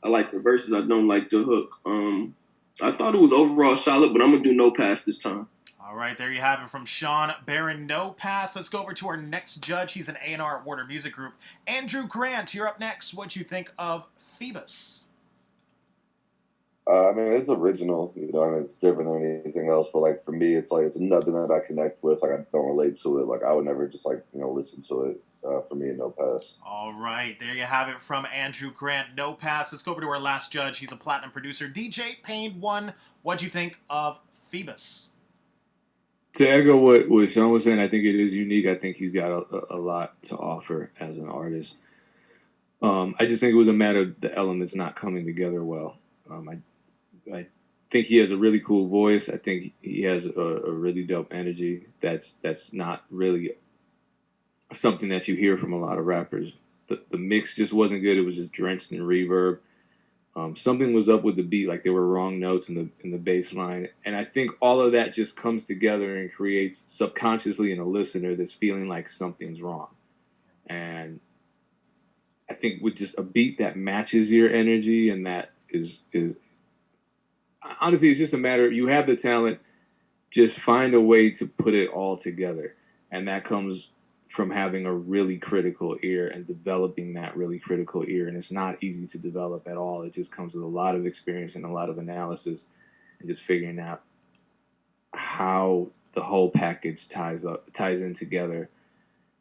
I like the verses. I don't like the hook. I thought it was overall solid, but I'm gonna do no pass this time. All right, there you have it from Sean Barron, no pass. Let's go over to our next judge. He's an A&R at Warner Music Group. Andrew Grant, you're up next. What'd you think of Phoebus? I mean, it's original, you know, I mean, it's different than anything else, but, like, for me, it's, like, it's nothing that I connect with, like, I don't relate to it, like, I would never just, like, you know, listen to it. For me, no pass. All right, there you have it from Andrew Grant, no pass. Let's go over to our last judge. He's a platinum producer, DJ Payne 1. What'd you think of Phoebus? To echo what Sean was saying, I think it is unique. I think he's got a lot to offer as an artist. I just think it was a matter of the elements not coming together well. I think he has a really cool voice. I think he has a really dope energy. That's not really something that you hear from a lot of rappers. The mix just wasn't good. It was just drenched in reverb. Something was up with the beat, like there were wrong notes in the bass line. And I think all of that just comes together and creates subconsciously in a listener this feeling like something's wrong. And I think with just a beat that matches your energy, and that is honestly, it's just a matter of, you have the talent, just find a way to put it all together. And that comes from having a really critical ear and developing that really critical ear. And it's not easy to develop at all. It just comes with a lot of experience and a lot of analysis and just figuring out how the whole package ties in together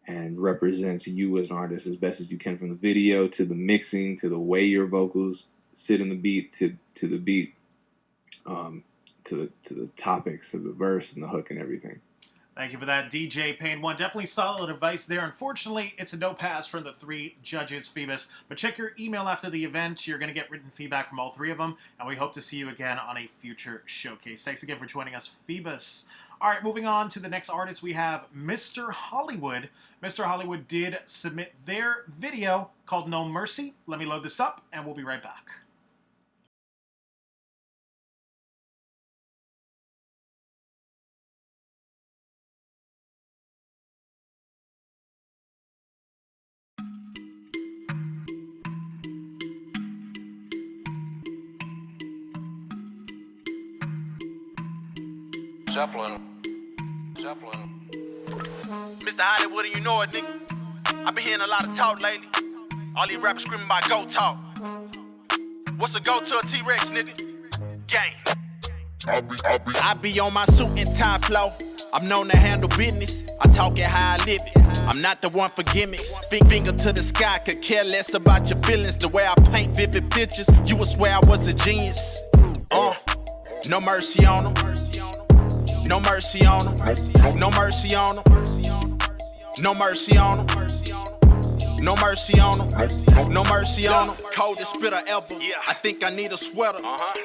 and represents you as an artist as best as you can, from the video to the mixing to the way your vocals sit in the beat to the beat, to the topics of the verse and the hook and everything. Thank you for that, DJ Payne 1. Definitely solid advice there. Unfortunately, it's a no pass from the 3 judges, Phoebus. But check your email after the event. You're going to get written feedback from all 3 of them. And we hope to see you again on a future showcase. Thanks again for joining us, Phoebus. All right, moving on to the next artist, we have Mr. Hollywood. Mr. Hollywood did submit their video called No Mercy. Let me load this up, and we'll be right back. Zeppelin. Mr. Hollywood, and you know it, nigga. I've been hearing a lot of talk lately. All these rappers screaming about go talk. What's a go to a T-Rex, nigga? Gang. I be on my suit and tie flow. I'm known to handle business. I talk it how I live it. I'm not the one for gimmicks. Finger to the sky, could care less about your feelings. The way I paint vivid pictures, you would swear I was a genius. No mercy on them. No mercy on them. No mercy on them. No mercy on them. No mercy on them. No mercy on them. Coldest spitter ever. I think I need a sweater.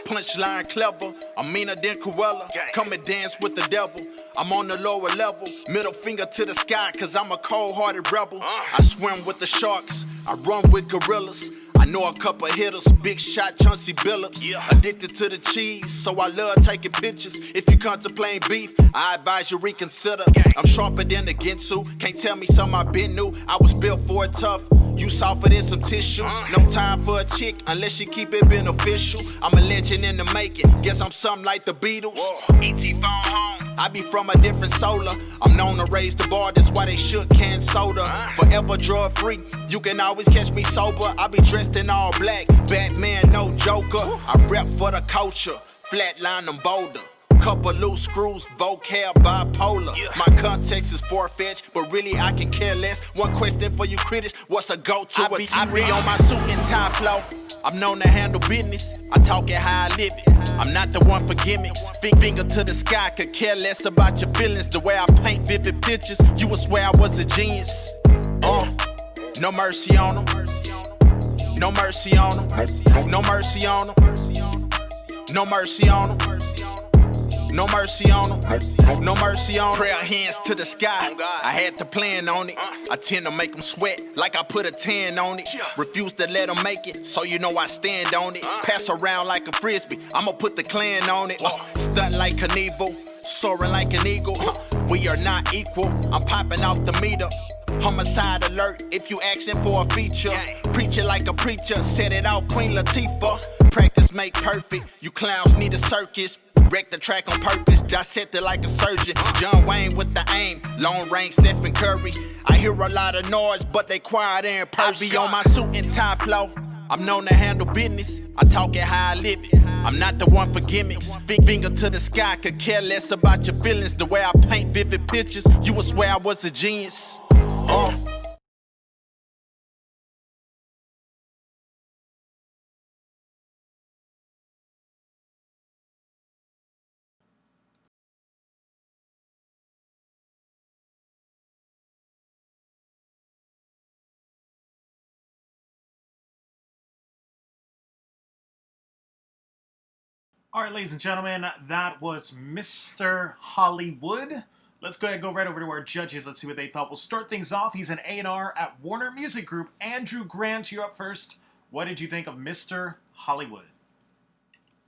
Punchline clever. I'm meaner than Cruella. Come and dance with the devil. I'm on the lower level. Middle finger to the sky, cause I'm a cold-hearted rebel. I swim with the sharks. I run with gorillas. I know a couple hitters, big shot Chauncey Billups. Addicted to the cheese, so I love taking pictures. If you contemplating beef, I advise you reconsider. I'm sharper than the Ginsu, can't tell me something I've been new. I was built for it tough, you softer than some tissue. No time for a chick, unless you keep it beneficial. I'm a legend in the making, guess I'm something like the Beatles. E.T. phone home, I be from a different solar. I'm known to raise the bar, that's why they shook canned soda. Forever drug free, you can always catch me sober. I be dressed in all black, Batman, no Joker. I rep for the culture, flatline them boulder. Couple loose screws, vocab bipolar. My context is far-fetched, but really I can care less. One question for you critics, what's a go-to? I be on my suit and tie flow. I'm known to handle business. I talk it how I live it. I'm not the one for gimmicks. Finger to the sky, could care less about your feelings. The way I paint vivid pictures, you would swear I was a genius. No mercy on them. No mercy on them. No mercy on them. No mercy on them. No mercy on them. No mercy on them. Prayer hands to the sky. I had to plan on it. I tend to make them sweat like I put a tan on it. Refuse to let them make it, so you know I stand on it. Pass around like a frisbee. I'ma put the clan on it. Stunt like Knievel, soaring like an eagle. We are not equal. I'm popping off the meter. Homicide alert if you asking for a feature. Preach it like a preacher, set it out Queen Latifah. Practice make perfect, you clowns need a circus. Wreck the track on purpose, dissect it like a surgeon. John Wayne with the aim, long range Stephen Curry. I hear a lot of noise, but they quiet and pervy. On my suit and tie flow, I'm known to handle business. I talk it how I live it. I'm not the one for gimmicks. Finger to the sky, could care less about your feelings. The way I paint vivid pictures, you would swear I was a genius. All right, ladies and gentlemen, that was Mr. Hollywood. Let's go ahead and go right over to our judges. Let's see what they thought. We'll start things off. He's an A&R at Warner Music Group. Andrew Grant, you're up first. What did you think of Mr. Hollywood?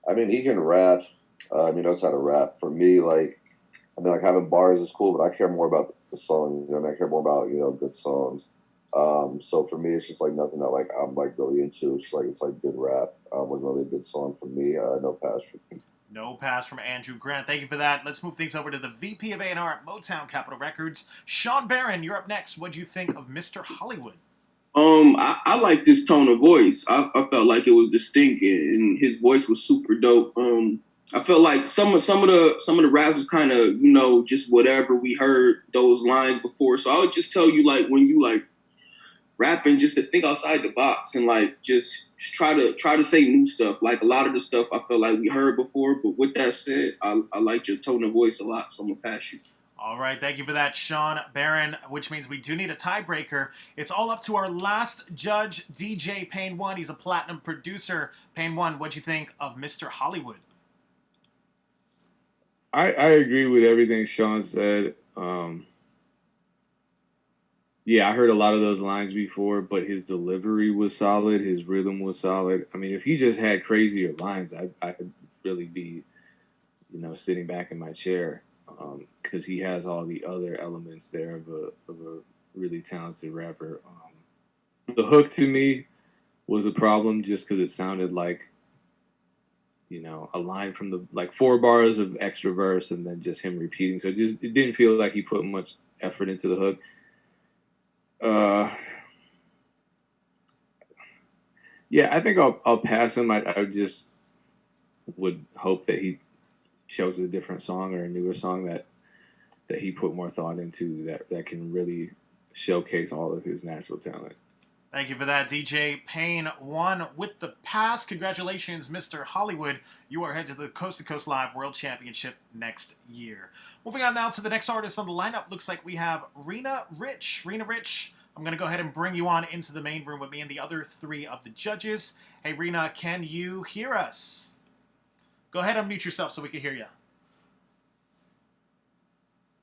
I mean, he can rap. He knows how to rap. For me, like having bars is cool, but I care more about the song. I care more about, good songs. So for me, it's just like nothing that like I'm like really into. It's like good rap. Was really a good song for me. No pass for me. No pass from Andrew Grant. Thank you for that. Let's move things over to the VP of A&R at Motown Capitol Records, Sean Barron. You're up next. What do you think of Mr. Hollywood? I like this tone of voice. I felt like it was distinct and his voice was super dope. I felt like some of the raps was kind of, just whatever. We heard those lines before. So I would just tell you, like, when you like rapping, just to think outside the box and like just try to say new stuff. Like a lot of the stuff I feel like we heard before, but with that said, I liked your tone of voice a lot, so I'm gonna pass you. All right, thank you for that, Sean Barron, which means we do need a tiebreaker. It's all up to our last judge, DJ Payne 1. He's a platinum producer. Payne 1, what'd you think of Mr. Hollywood? I agree with everything Sean said. Yeah, I heard a lot of those lines before, but his delivery was solid. His rhythm was solid. I mean, if he just had crazier lines, I'd really be, sitting back in my chair, because he has all the other elements there of a really talented rapper. The hook to me was a problem just because it sounded like, a line from the like 4 bars of extra verse and then just him repeating. So it didn't feel like he put much effort into the hook. Yeah, I think I'll pass him. I just would hope that he chose a different song or a newer song that he put more thought into that can really showcase all of his natural talent. Thank you for that, DJ Payne 1 with the pass. Congratulations, Mr. Hollywood. You are headed to the Coast to Coast Live World Championship next year. Moving on now to the next artist on the lineup. Looks like we have Rena Rich. Rena Rich, I'm going to go ahead and bring you on into the main room with me and the other 3 of the judges. Hey, Rena, can you hear us? Go ahead and unmute yourself so we can hear you.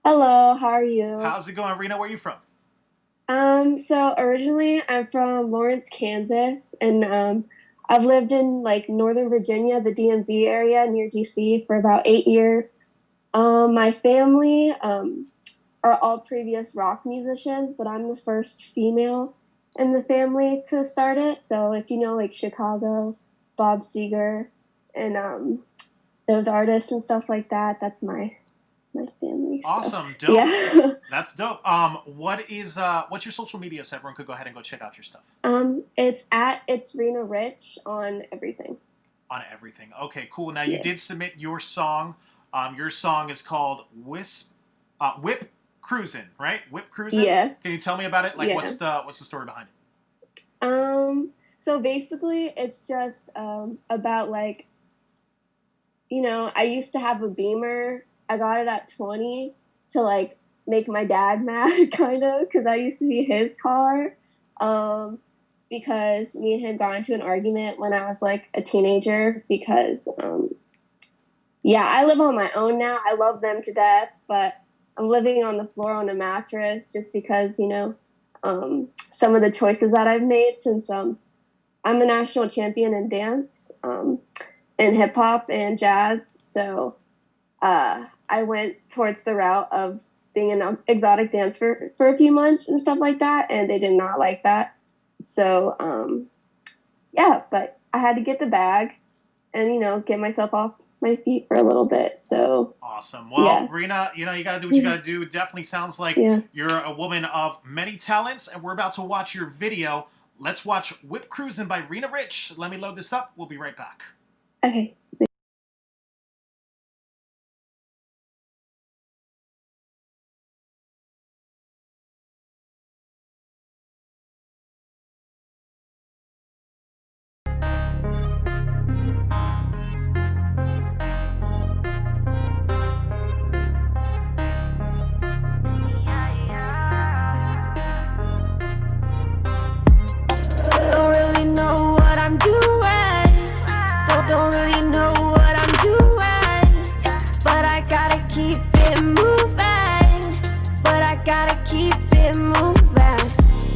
Hello, how are you? How's it going, Rena? Where are you from? So originally I'm from Lawrence, Kansas, and I've lived in like Northern Virginia, the DMV area near DC for about 8 years. My family are all previous rock musicians, but I'm the first female in the family to start it. So if you know like Chicago, Bob Seger, and those artists and stuff like that, that's my family. Awesome, so, dope. Yeah. That's dope. What's your social media so everyone could go ahead and go check out your stuff? It's Rena Rich on everything. On everything. Okay, cool. Now you did submit your song. Your song is called Whip Cruisin', right? Whip Cruisin'? Yeah. Can you tell me about it? Like, Yeah. what's the story behind it? So basically it's just about like, I used to have a Beamer. I got it at 20 to like make my dad mad, kind of, because I used to be his car. Because me and him got into an argument when I was like a teenager. Because, I live on my own now. I love them to death, but I'm living on the floor on a mattress just because, some of the choices that I've made since I'm a national champion in dance, in hip hop and jazz. So I went towards the route of being an exotic dancer for a few months and stuff like that, and they did not like that. So yeah, but I had to get the bag and, you know, get myself off my feet for a little bit. So awesome. Well, yeah. Rena, you know, you got to do what you got to do. It definitely sounds like you're a woman of many talents, and we're about to watch your video. Let's watch Whip Cruisin' by Rena Rich. Let me load this up. We'll be right back. Okay. Don't really know what I'm doing. Don't really know what I'm doing. But I gotta keep it moving. But I gotta keep it moving.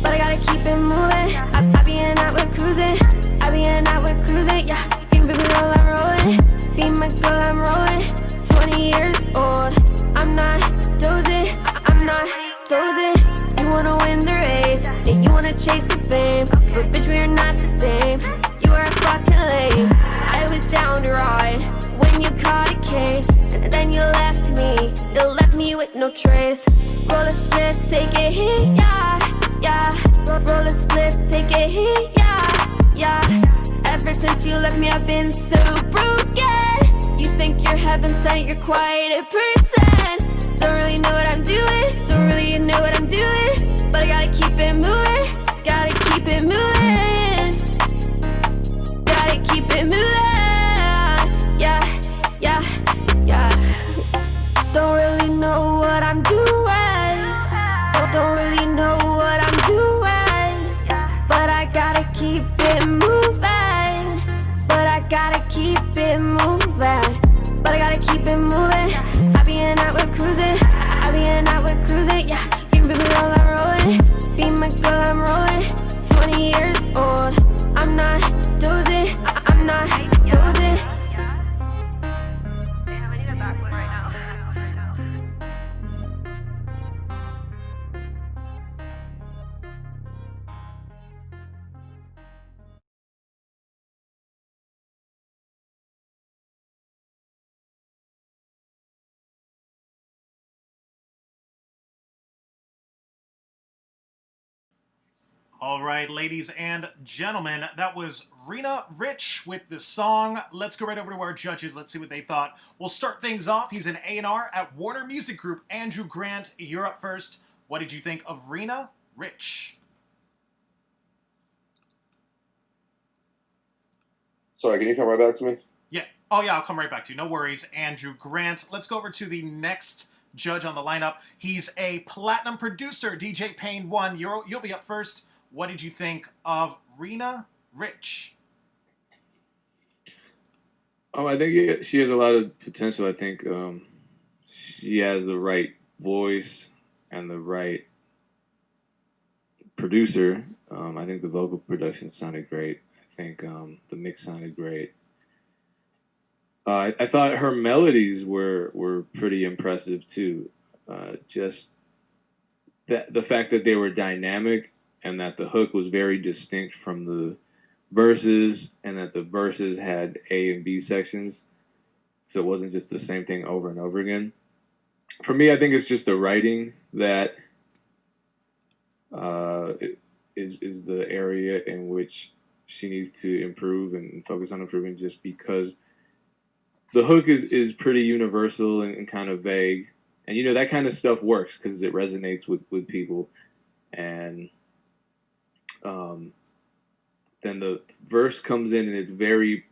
But I gotta keep it moving. I be in out with cruising. I be in out with cruising. Yeah, be my girl, I'm rolling. Be my girl, I'm rolling. 20 years old. I'm not dozing. I'm not dozing. You wanna win the race, and you wanna chase the fame, but bitch, we are not the same. You are fucking lame. I was down to ride when you caught a case, and then you left me. You left me with no trace. Roll a split, take a hit, yeah, yeah. Roll a split, take a hit, yeah, yeah. Ever since you left me, I've been so broken. You think you're heaven sent, you're quite a person. Don't really know what I'm doing, don't really know what I'm doing, but I gotta keep it moving, gotta keep it moving, gotta keep it moving, yeah, yeah, yeah. Don't really know what I'm doing, don't really know what I'm doing, but I gotta keep it moving, but I gotta keep it moving, but I gotta keep it moving. I be in out with cruising, I be in out with cruising, yeah. Be my girl, I'm rolling, be my girl, I'm rolling. 20 years old, I'm not dozing, I'm not dozing. Damn, I need a backwood right now. All right, ladies and gentlemen, that was Rena Rich with the song. Let's go right over to our judges. Let's see what they thought. We'll start things off. He's an A&R at Warner Music Group. Andrew Grant, you're up first. What did you think of Rena Rich? Sorry, can you come right back to me? Yeah. Oh, yeah, I'll come right back to you. No worries, Andrew Grant. Let's go over to the next judge on the lineup. He's a platinum producer, DJ Payne 1. You'll be up first. What did you think of Rena Rich? I think she has a lot of potential. I think she has the right voice and the right producer. I think the vocal production sounded great. I think the mix sounded great. I thought her melodies were pretty impressive too. Just the fact that they were dynamic and that the hook was very distinct from the verses, and that the verses had A and B sections, so it wasn't just the same thing over and over again. For me, I think it's just the writing that is the area in which she needs to improve and focus on improving, just because the hook is pretty universal and kind of vague. And, you know, that kind of stuff works because it resonates with people. And then the verse comes in and it's very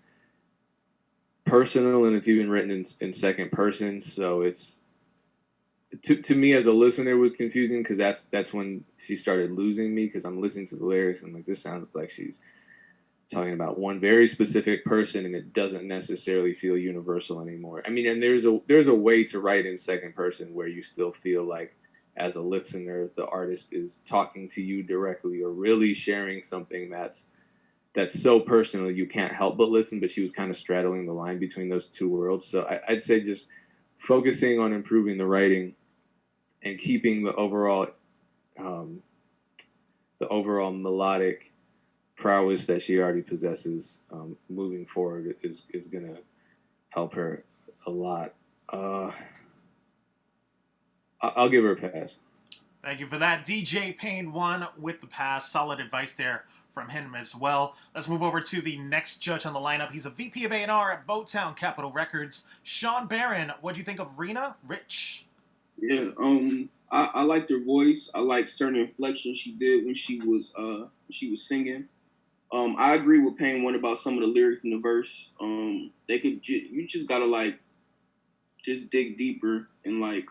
personal, and it's even written in second person. So it's, to me as a listener, it was confusing because that's when she started losing me, because I'm listening to the lyrics and like, this sounds like she's talking about one very specific person, and it doesn't necessarily feel universal anymore. I mean, and there's a way to write in second person where you still feel like, as a listener, the artist is talking to you directly or really sharing something that's so personal you can't help but listen. But she was kind of straddling the line between those two worlds. So I'd say just focusing on improving the writing and keeping the overall melodic prowess that she already possesses moving forward is gonna help her a lot. I'll give her a pass. Thank you for that. DJ Payne 1 with the pass. Solid advice there from him as well. Let's move over to the next judge on the lineup. He's a VP of A&R at Motown Capitol Records. SHAWN Barron, what do you think of Rena Rich? Yeah, I liked her voice. I like certain inflections she did when she was singing. I agree with Payne 1 about some of the lyrics in the verse. You just gotta like just dig deeper and like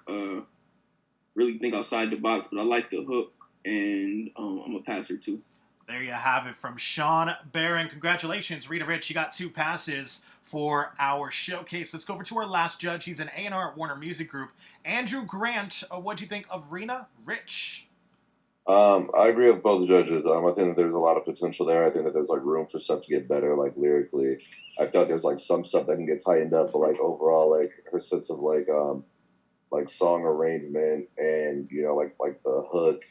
really think outside the box. But I like the hook, and I'm a passer too. There you have it from SHAWN Barron. Congratulations, Rena Rich. You got 2 passes for our showcase. Let's go over to our last judge. He's an A&R at Warner Music Group. Andrew Grant, what do you think of Rena Rich? I agree with both judges. I think that there's a lot of potential there. I think that there's like room for stuff to get better, like lyrically. I feel like there's like some stuff that can get tightened up, but like overall, like her sense of like song arrangement and like the hook,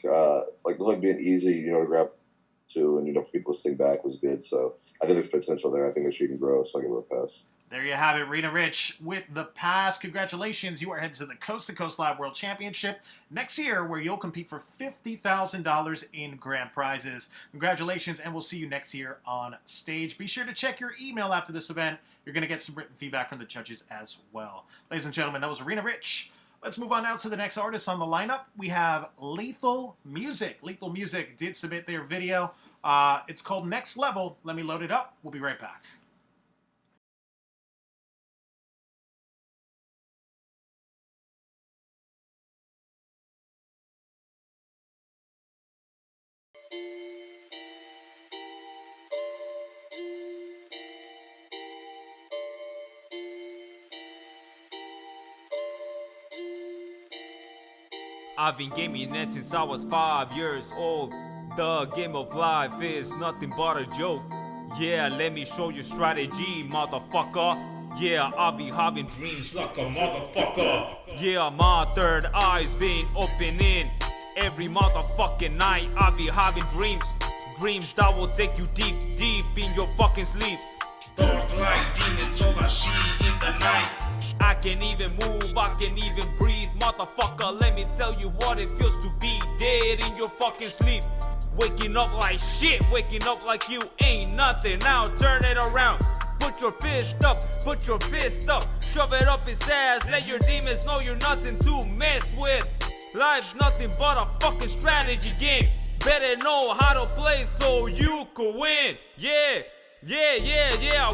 like the hook being easy, to grab to and for people to sing back was good. So I think there's potential there. I think that she can grow. So I give her a pass. There you have it, Rena Rich with the pass. Congratulations, you are headed to the Coast to Coast Live World Championship next year, where you'll compete for $50,000 in grand prizes. Congratulations, and we'll see you next year on stage. Be sure to check your email after this event. You're going to get some written feedback from the judges as well. Ladies and gentlemen, that was Rena Rich. Let's move on now to the next artist on the lineup. We have Lethal Music. Lethal Music did submit their video. It's called Next Level. Let me load it up. We'll be right back. I've been gaming since I was 5 years old. The game of life is nothing but a joke. Yeah, let me show you strategy, motherfucker. Yeah, I'll be having dreams like a motherfucker. Yeah, my third eye's been opening. Every motherfucking night I'll be having dreams. Dreams that will take you deep, deep in your fucking sleep. Dark light demons, all I see in the night. I can't even move, I can't even breathe. Motherfucker, let me tell you what it feels to be dead in your fucking sleep. Waking up like shit, waking up like you ain't nothing. Now turn it around. Put your fist up, put your fist up. Shove it up his ass, let your demons know you're nothing to mess with. Life's nothing but a fucking strategy game. Better know how to play so you could win. Yeah.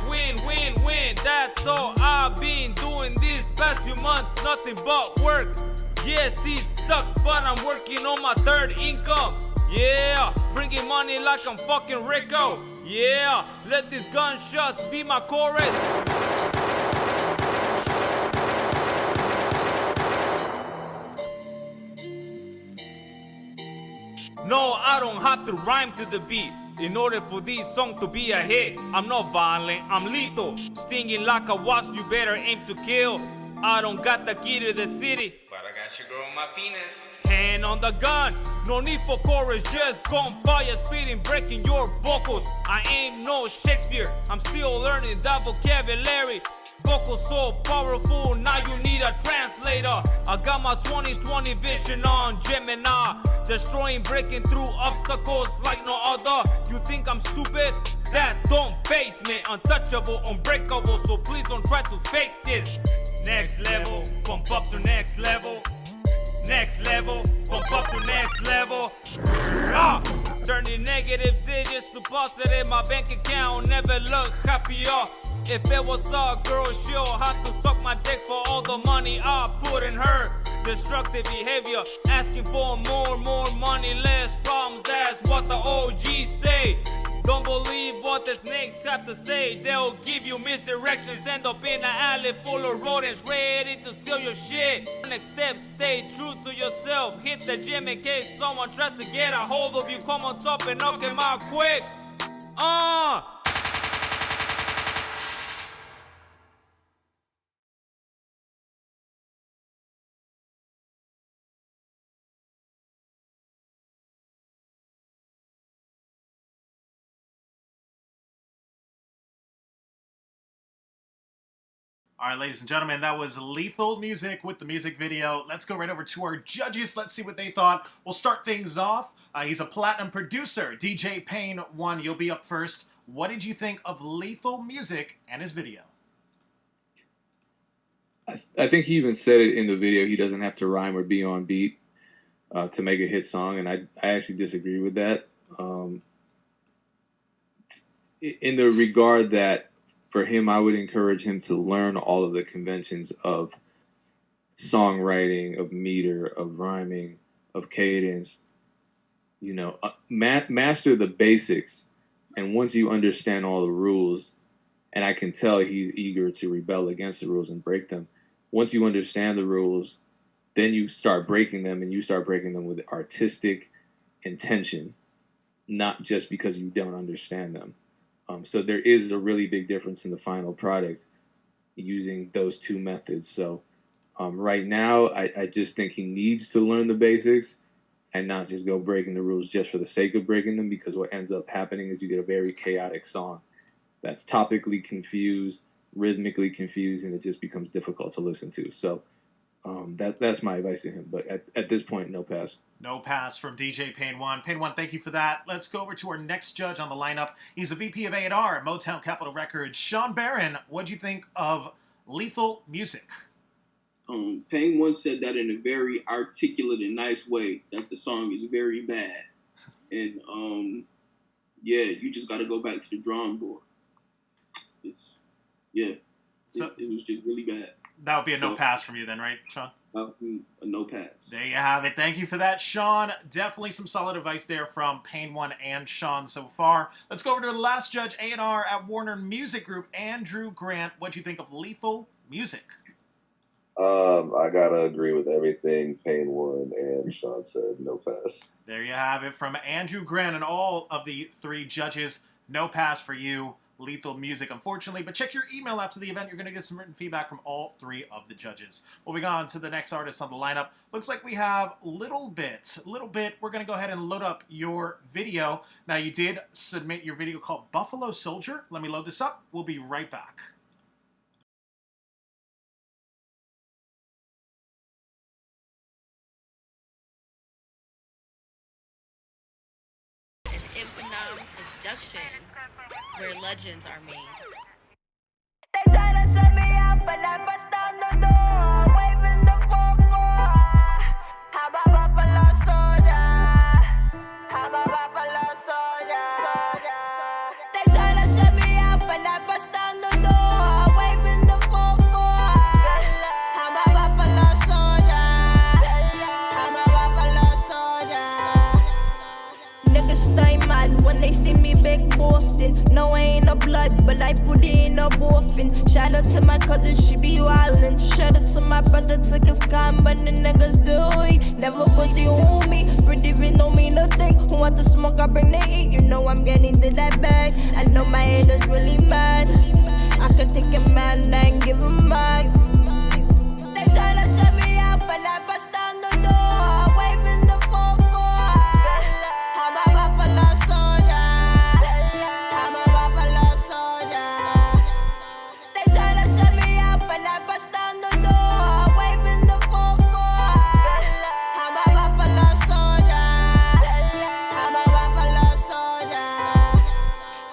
Win, win, win. That's all I've been doing these past few months. Nothing but work. Yes, it sucks, but I'm working on my third income. Yeah, bringing money like I'm fucking Rico. Yeah, let these gunshots be my chorus. No, I don't have to rhyme to the beat. In order for this song to be a hit, I'm not violent, I'm lethal. Stinging like a wasp, you better aim to kill. I don't got the key to the city, but I got your girl on my penis. Hand on the gun, no need for chorus, just gunfire, spitting, breaking your vocals. I ain't no Shakespeare, I'm still learning that vocabulary. Vocals so powerful, now you need a translator. I got my 20/20 vision on Gemini. Destroying, breaking through obstacles like no other. You think I'm stupid? That don't face me. Untouchable, unbreakable, so please don't try to fake this. Next level, pump up to next level. Next level, pump up to next level. Turning negative digits to positive. My bank account never look happier. If it was a girl, she'll have to suck my dick for all the money I put in her. Destructive behavior, asking for more money, less problems, that's what the OGs say. Don't believe what the snakes have to say. They'll give you misdirections, end up in an alley full of rodents ready to steal your shit. Next step, stay true to yourself. Hit the gym in case someone tries to get a hold of you. Come on top and knock them out quick. All right, ladies and gentlemen, that was Lethal Music with the music video. Let's go right over to our judges. Let's see what they thought. We'll start things off. He's a platinum producer. DJ Pain 1, you'll be up first. What did you think of Lethal Music and his video? I think he even said it in the video. He doesn't have to rhyme or be on beat to make a hit song, and I actually disagree with that. In the regard that for him, I would encourage him to learn all of the conventions of songwriting, of meter, of rhyming, of cadence. You know, master the basics, and once you understand all the rules, and I can tell he's eager to rebel against the rules and break them. Once you understand the rules, then you start breaking them, and you start breaking them with artistic intention, not just because you don't understand them. So there is a really big difference in the final product using those two methods. So right now, I just think he needs to learn the basics and not just go breaking the rules just for the sake of breaking them, because what ends up happening is you get a very chaotic song that's topically confused, rhythmically confused, and it just becomes difficult to listen to. So that's my advice to him. But at this point, no pass. No pass from DJ Pain 1. Pain 1, thank you for that. Let's go over to our next judge on the lineup. He's a VP of A&R at Motown Capitol Records. Sean Barron, what'd you think of Lethal Music? Pain 1 said that in a very articulate and nice way, that the song is very bad. And, yeah, you just got to go back to the drawing board. It was just really bad. That would be a no pass from you then, right, Sean? A no pass. There you have it. Thank you for that, Sean. Definitely some solid advice there from Pain 1 and Sean so far. Let's go over to the last judge, A&R at Warner Music Group, Andrew Grant. What'd you think of Lethal Music? I gotta agree with everything Pain 1 and Sean said. No pass. There you have it from Andrew Grant and all of the three judges. No pass for you. Lethal Music, unfortunately, but check your email after the event. You're going to get some written feedback from all three of the judges. Moving on to the next artist on the lineup. Looks like we have Little Bit. Little Bit, we're going to go ahead and load up your video. Now, you did submit your video called Buffalo Soldier. Let me load this up. We'll be right back. Production, where legends are made. They try to set me up, but I bust down the door, waving the 4-4. I'm a Buffalo soldier. I'm a Buffalo soldier. They try to set me up, but I bust down the door, waving the 4-4. I'm a Buffalo soldier. I'm a Buffalo soldier. Niggas stay mad when they see me big Boston. No, I ain't no blood, but I put it in a boffin. Shout out to my cousin, she be wildin'. Shout out to my brother, took his calm, but the niggas do it. Never was the homie, pretty rich don't mean nothing. Who want to smoke, I bring the heat. You know I'm getting to that bag. I know my haters really mad. I could take a man and give him back. They try to set me up, and I bust down the door, waving the 4-4. I'm a Buffalo soldier. I'm a Buffalo soldier. They try to set me up, and I bust down the door, waving the 4-4. I'm a Buffalo soldier. I'm a Buffalo soldier.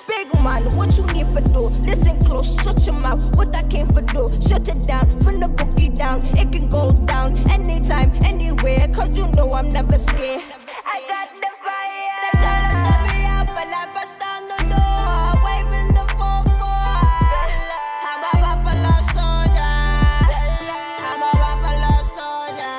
Big man, what you need for do? Listen close, shut your mouth. What I came for do? Shut it down, from the boogie down. It can go down anytime, anywhere, cause you know I'm never scared. I got the fire. They try to set me up, and I bust down the door, waving the 4-4. I'm a Buffalo soldier. I'm a Buffalo soldier.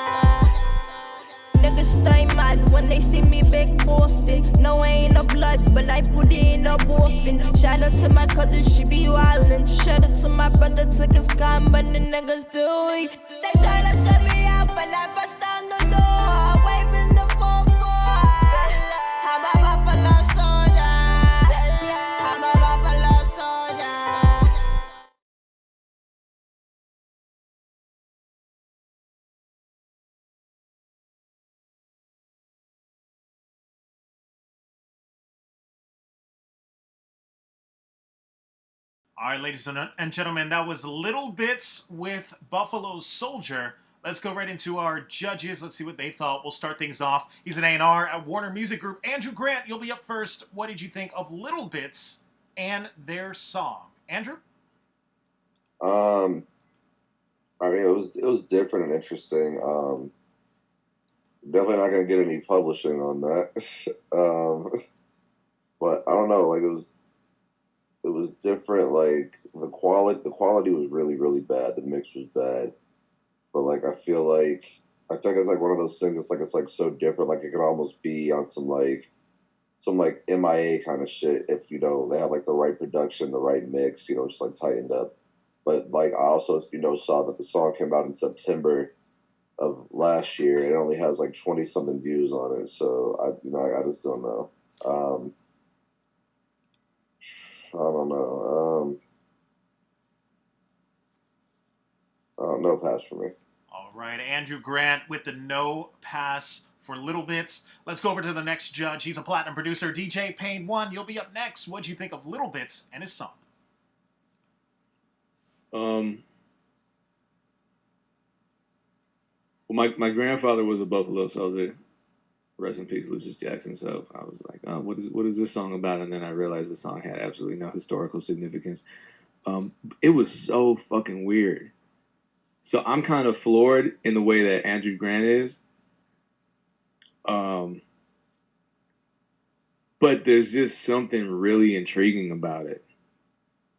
Niggas stay mad when they see me big Boston. No, I ain't no blood, but I put it in a boffin. Shout out to my cousin, she be wildin'. Shout out to my brother, took his calm, but the niggas do it. They try to set me up, and I bust down the door, waving the 4-4. I'm a Buffalo soldier. I'm a Buffalo soldier. All right, ladies and gentlemen, that was Little Bits with Buffalo Soldier. Let's go right into our judges. Let's see what they thought. We'll start things off. He's an A&R at Warner Music Group. Andrew Grant, you'll be up first. What did you think of Little Bits and their song? Andrew? I mean, it was different and interesting. Definitely not gonna get any publishing on that. But I don't know, like it was different. Like the quality was really, really bad. The mix was bad. But like I feel like it's like one of those things. It's like so different. Like it could almost be on some MIA kind of shit if they have like the right production, the right mix, just like tightened up. But like I also saw that the song came out in September of last year. It only has like 20 something views on it. So I just don't know. I don't know. No pass for me. All right, Andrew Grant with the no pass for Little Bits. Let's go over to the next judge. He's a platinum producer, DJ Payne 1. You'll be up next. What'd you think of Little Bits and his song? Well, my grandfather was a Buffalo Soldier. Rest in peace, Lucius Jackson. So I was like, oh, what is this song about? And then I realized the song had absolutely no historical significance. It was so fucking weird. So I'm kind of floored in the way that Andrew Grant is. But there's just something really intriguing about it,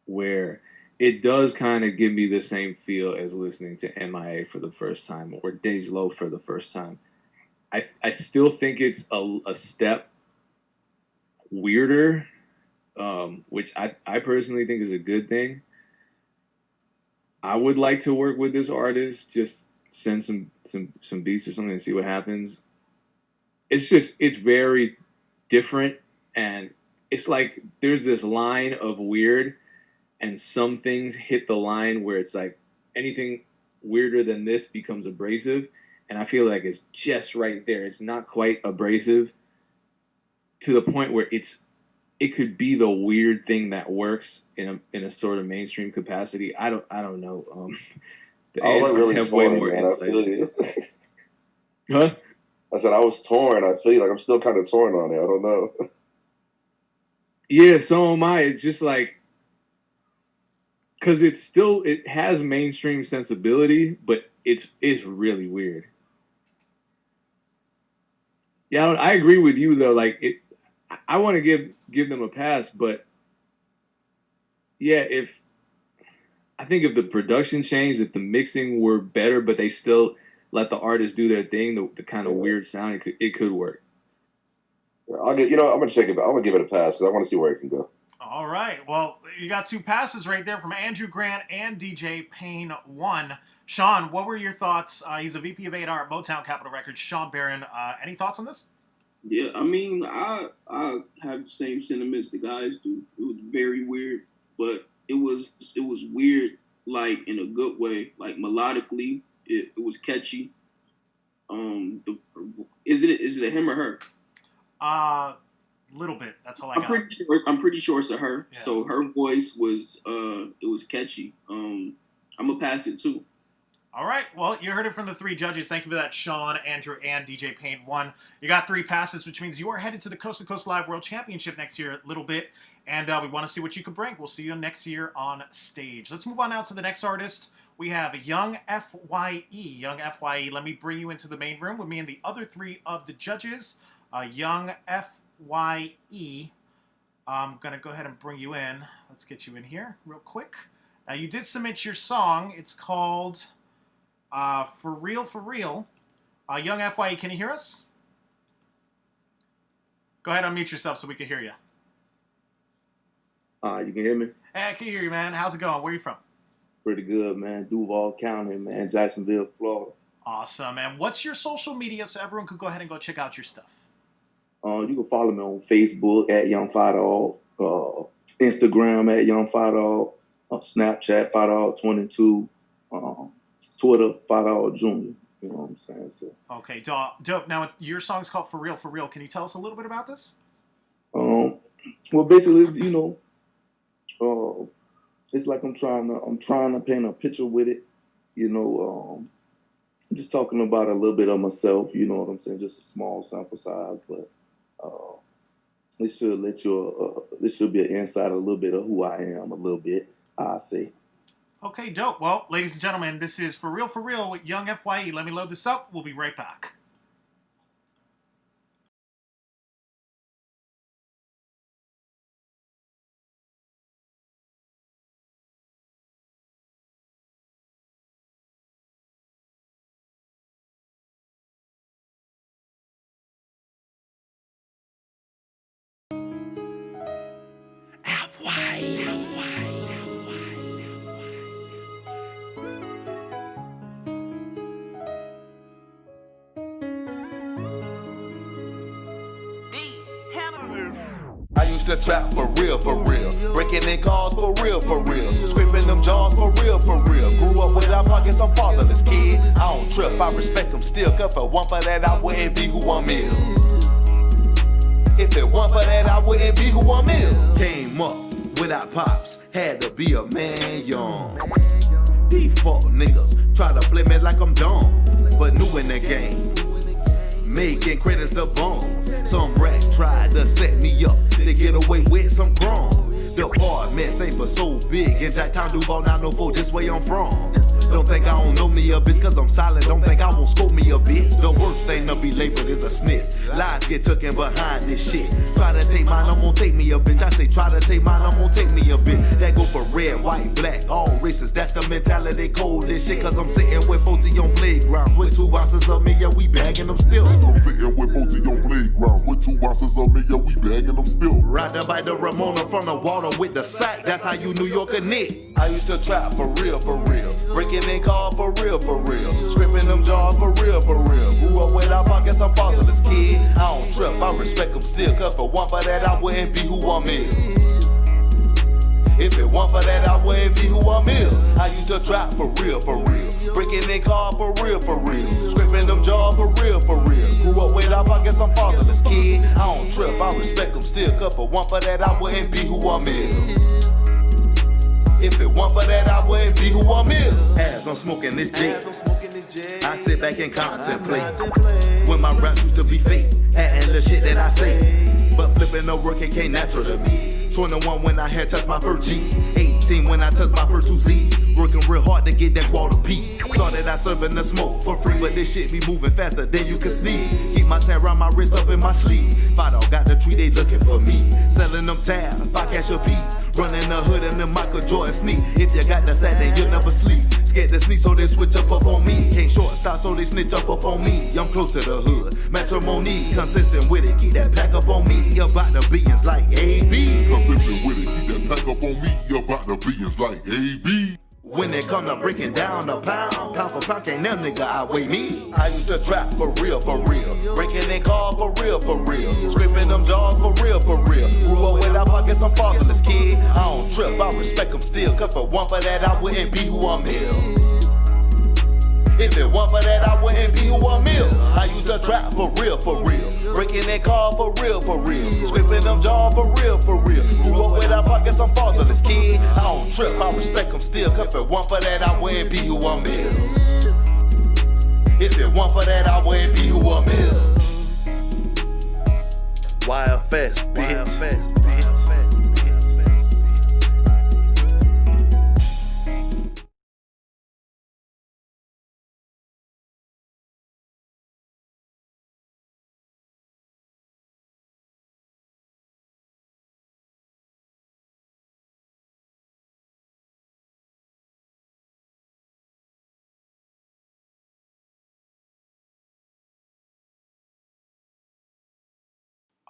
where it does kind of give me the same feel as listening to MIA for the first time or Dej Loaf for the first time. I still think it's a step weirder, which I personally think is a good thing. I would like to work with this artist, just send some beats or something and see what happens. It's very different, and it's like there's this line of weird, and some things hit the line where it's like anything weirder than this becomes abrasive. And I feel like it's just right there. It's not quite abrasive to the point where it could be the weird thing that works in a sort of mainstream capacity. I don't know. The A&Rs have way more insight. Huh? I said I was torn. I feel like I'm still kind of torn on it. I don't know. Yeah, so am I. It's just like, because it has mainstream sensibility, but it's really weird. Yeah, I agree with you though. Like I want to give them a pass, but yeah, I think if the production changed, if the mixing were better, but they still let the artists do their thing, the kind of weird sound, it could work. I'm gonna check it. I'm gonna give it a pass because I want to see where it can go. All right. Well, you got two passes right there from Andrew Grant and DJ Payne 1. Sean, what were your thoughts? He's a VP of A&R at Motown Capitol Records. Sean Barron, any thoughts on this? Yeah, I mean, I have the same sentiments the guys do. It was very weird, but it was weird, like in a good way. Like melodically, it was catchy. Is it a him or her? Little bit. That's all I got. I'm pretty sure it's a her. Yeah. So her voice was it was catchy. I'm gonna pass it too. All right. Well, you heard it from the three judges. Thank you for that, Sean, Andrew, and DJ Payne 1. You got 3 passes, which means you are headed to the Coast to Coast Live World Championship next year a little bit, and we want to see what you can bring. We'll see you next year on stage. Let's move on now to the next artist. We have Young FYE. Young FYE, let me bring you into the main room with me and the other 3 of the judges. Young FYE. I'm going to go ahead and bring you in. Let's get you in here real quick. Now, you did submit your song. It's called For Real, For Real. Young FYE, can you hear us? Go ahead and unmute yourself so we can hear you. You can hear me? Hey, I can hear you, man. How's it going? Where are you from? Pretty good, man. Duval County, man. Jacksonville, Florida. Awesome. And what's your social media so everyone could go ahead and go check out your stuff? You can follow me on Facebook at Young Fidal, Instagram at Young Fidal, Snapchat Fidal22, Twitter Fidal Jr. You know what I'm saying? So. Okay, dope. Now, your song's called For Real, For Real. Can you tell us a little bit about this? Well, basically, it's, it's like I'm trying to paint a picture with it, you know. Just talking about a little bit of myself, you know what I'm saying? Just a small sample size, but it should let you. This should be an insight, a little bit of who I am, a little bit. I say. Okay, dope. Well, ladies and gentlemen, this is For Real with Young FYE. Let me load this up. We'll be right back. I used to trap for real, breaking in cars for real, scraping them jaws for real. Grew up without pockets, I'm fatherless kid. I don't trip, I respect them still, cause for one for that I wouldn't be who I'm is. If it weren't for that I wouldn't be who I'm is. Came up without pops, had to be a man young. Default niggas try to play me like I'm dumb, but new in the game, making credits the bone. Some rat tried to set me up to get away with some crumbs. The apartments ain't but so big, in Jacktown, Duval 904, just where I'm from. Don't think I don't know me a bitch, cause I'm silent. Don't think I won't scope me a bitch. The worst thing to be labeled is a snitch. Lies get taken behind this shit. Try to take mine, I'm gonna take me a bitch. I say try to take mine, I'm gonna take me a bitch. That go for red, white, black, all races. That's the mentality, cold this shit. Cause I'm sitting with 40 on playgrounds. With 2 ounces of me, yeah, we bagging them still. I'm sitting with 40 on playgrounds. With 2 ounces of me, yeah, we bagging them still. Ride the bike to Ramona from the water with the sack. That's how you New Yorker knit. I used to trap for real. Breaking in cars for real. Scraping them jaws for real. Grew up without pockets, I'm fatherless kid. I don't trip, I respect them still. Cause for one for that, I wouldn't be who I'm is. If it weren't for that, I wouldn't be who I'm is. I used to trap for real. Breaking in cars for real. Scraping them jaws for real. Grew up without pockets, I'm fatherless kid. I don't trip, I respect them still. Cause for one for that, I wouldn't be who I'm is. If it weren't for that, I wouldn't be who I'm is. As I'm smoking this J, I sit back and contemplate. When my raps used to be fake, and the shit that I say. But flipping the work, it came natural to me. 21 when I had touched my first G. 18 when I touched my first 2 Z's. Working real hard to get that quarter P. Started out serving the smoke for free, but this shit be moving faster than you can sneeze. Keep my hand around my wrist up in my sleeve. Fight all got the tree, they looking for me. Selling them tabs, I cash a beat. Running the hood and the Michael Jordan sneak. If you got the sack, then you'll never sleep. Scared to sneak, so they switch up on me. Can't short stop, so they snitch up on me. I'm close to the hood, matrimony. Consistent with it, keep that pack up on me. About the billions like AB. Consistent with it, keep that pack up on me. About the billions like AB. When it come to breaking down a pound for pound, can't no nigga outweigh me. I used to trap for real. Breaking in cars for real. Scraping them jaws for real. Grew up without pockets, I'm fatherless kid. I don't trip, I respect them still. Cause for one for that, I wouldn't be who I'm is. If it weren't for that, I wouldn't be who I'm is. I used to trap for real. Breaking in cars for real. Scraping them jaws for real. Grew up without pockets, I'm fatherless kid. I don't trip, I respect them still. Cause if it weren't for that, I wouldn't be who I'm is. If it weren't for that, I wouldn't be who I'm is. YFS, bitch.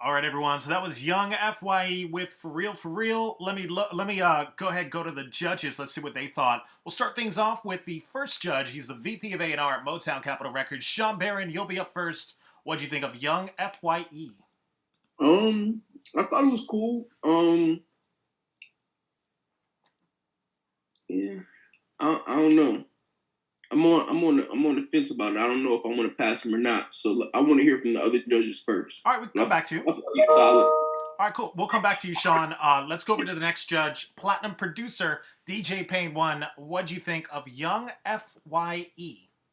All right, everyone. So that was Young FYE with For Real. Let me go ahead and go to the judges. Let's see what they thought. We'll start things off with the first judge. He's the VP of A&R at Motown Capitol Records. Sean Barron, you'll be up first. What'd you think of Young FYE? I thought it was cool. Yeah, I don't know. I'm on the fence about it. I don't know if I want to pass him or not. So I want to hear from the other judges first. All right, we can come back to you. Solid. All right, cool. We'll come back to you, Sean. Let's go over to the next judge, platinum producer DJ Payne 1. What'd you think of Young FYE?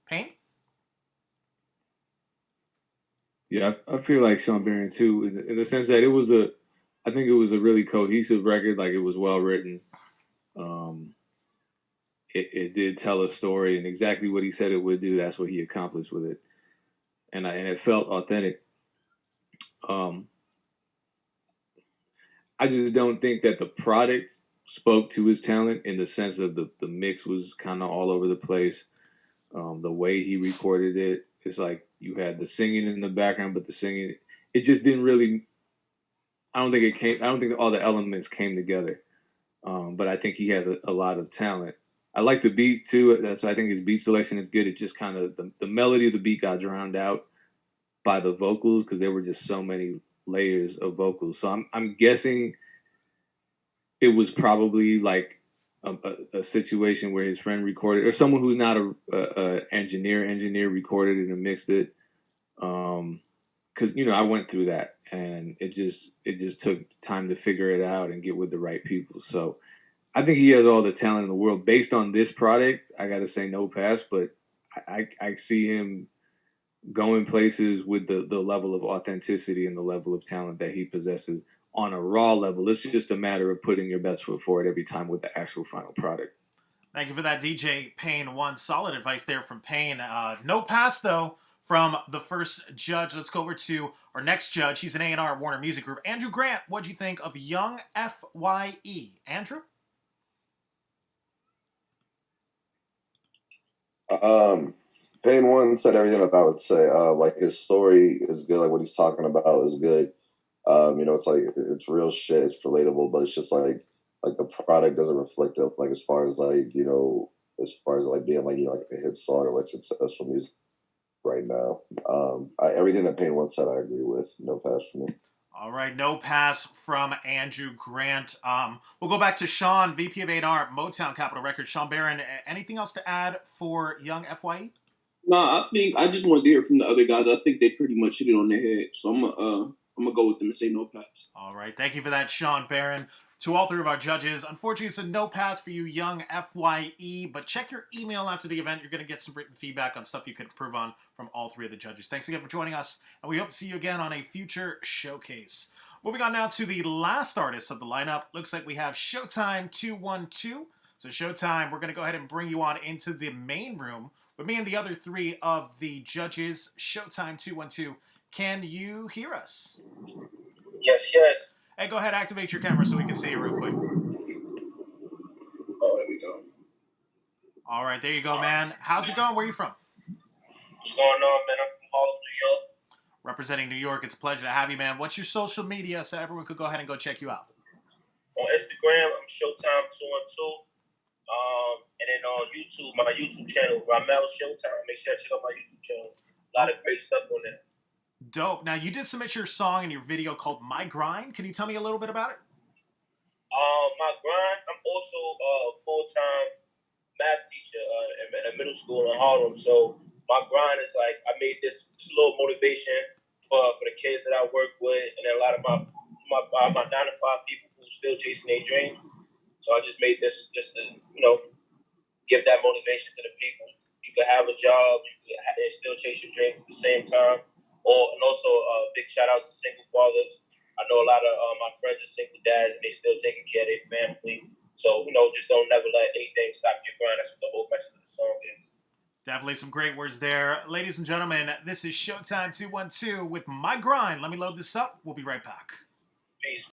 Payne? Yeah, I feel like Sean Barron too, in the sense that I think it was a really cohesive record. Like, it was well written. It did tell a story, and exactly what he said it would do, that's what he accomplished with it. And it felt authentic. I just don't think that the product spoke to his talent, in the sense of the mix was kind of all over the place. The way he recorded it, it's like you had the singing in the background, but the singing, it just didn't really, I don't think all the elements came together. But I think he has a lot of talent. I like the beat too. So I think his beat selection is good. It just kind of, the melody of the beat got drowned out by the vocals, because there were just so many layers of vocals. So I'm guessing it was probably like a situation where his friend recorded, or someone who's not a engineer recorded it and mixed it. Because I went through that, and it just took time to figure it out and get with the right people. So I think he has all the talent in the world. Based on this product, I got to say no pass, but I see him going places with the level of authenticity and the level of talent that he possesses on a raw level. It's just a matter of putting your best foot forward every time with the actual final product. Thank you for that, DJ Payne 1. Solid advice there from Payne. No pass, though, from the first judge. Let's go over to our next judge. He's an A&R Warner Music Group. Andrew Grant, what'd you think of Young FYE? Andrew? Payne 1 said everything that I would say. Like, his story is good. Like, what he's talking about is good. It's like, it's real shit. It's relatable, but it's just like the product doesn't reflect it. Like, as far as like, as far as like being like, like a hit song or like successful music right now. Everything that Payne 1 said, I agree with. No pass for me. All right, no pass from Andrew Grant. We'll go back to Sean, VP of A&R, Motown Capitol Records. Sean Barron, anything else to add for Young FYE? No, I just wanted to hear from the other guys. I think they pretty much hit it on their head. So I'm gonna go with them and say no pass. All right, thank you for that, Sean Barron. To all three of our judges, unfortunately, it's a no pass for you, Young FYE, but check your email after the event. You're going to get some written feedback on stuff you could improve on from all three of the judges. Thanks again for joining us, and we hope to see you again on a future showcase. Moving on now to the last artist of the lineup. Looks like we have Showtime 212. So Showtime, we're going to go ahead and bring you on into the main room with me and the other three of the judges. Showtime 212, can you hear us? Yes, yes. Hey, go ahead, activate your camera so we can see you real quick. Oh, there we go. All right, there you go, man. How's it going? Where are you from? What's going on, man? I'm from Harlem, New York. Representing New York, it's a pleasure to have you, man. What's your social media so everyone could go ahead and go check you out? On Instagram, I'm Showtime212. And then on YouTube, my YouTube channel, Ramel Showtime. Make sure to check out my YouTube channel. A lot of great stuff on there. Dope. Now, you did submit your song and your video called My Grind. Can you tell me a little bit about it? My grind, I'm also a full-time math teacher at a middle school in Harlem. So my grind is like, I made this little motivation for the kids that I work with, and then a lot of my 9-to-5 people who are still chasing their dreams. So I just made this just to, give that motivation to the people. You can have a job, and still chase your dreams at the same time. And also a big shout out to single fathers. I know a lot of my friends are single dads, and they still taking care of their family. So, just don't never let anything stop your grind. That's what the whole message of the song is. Definitely some great words there. Ladies and gentlemen, this is Showtime 212 with My Grind. Let me load this up. We'll be right back. Peace.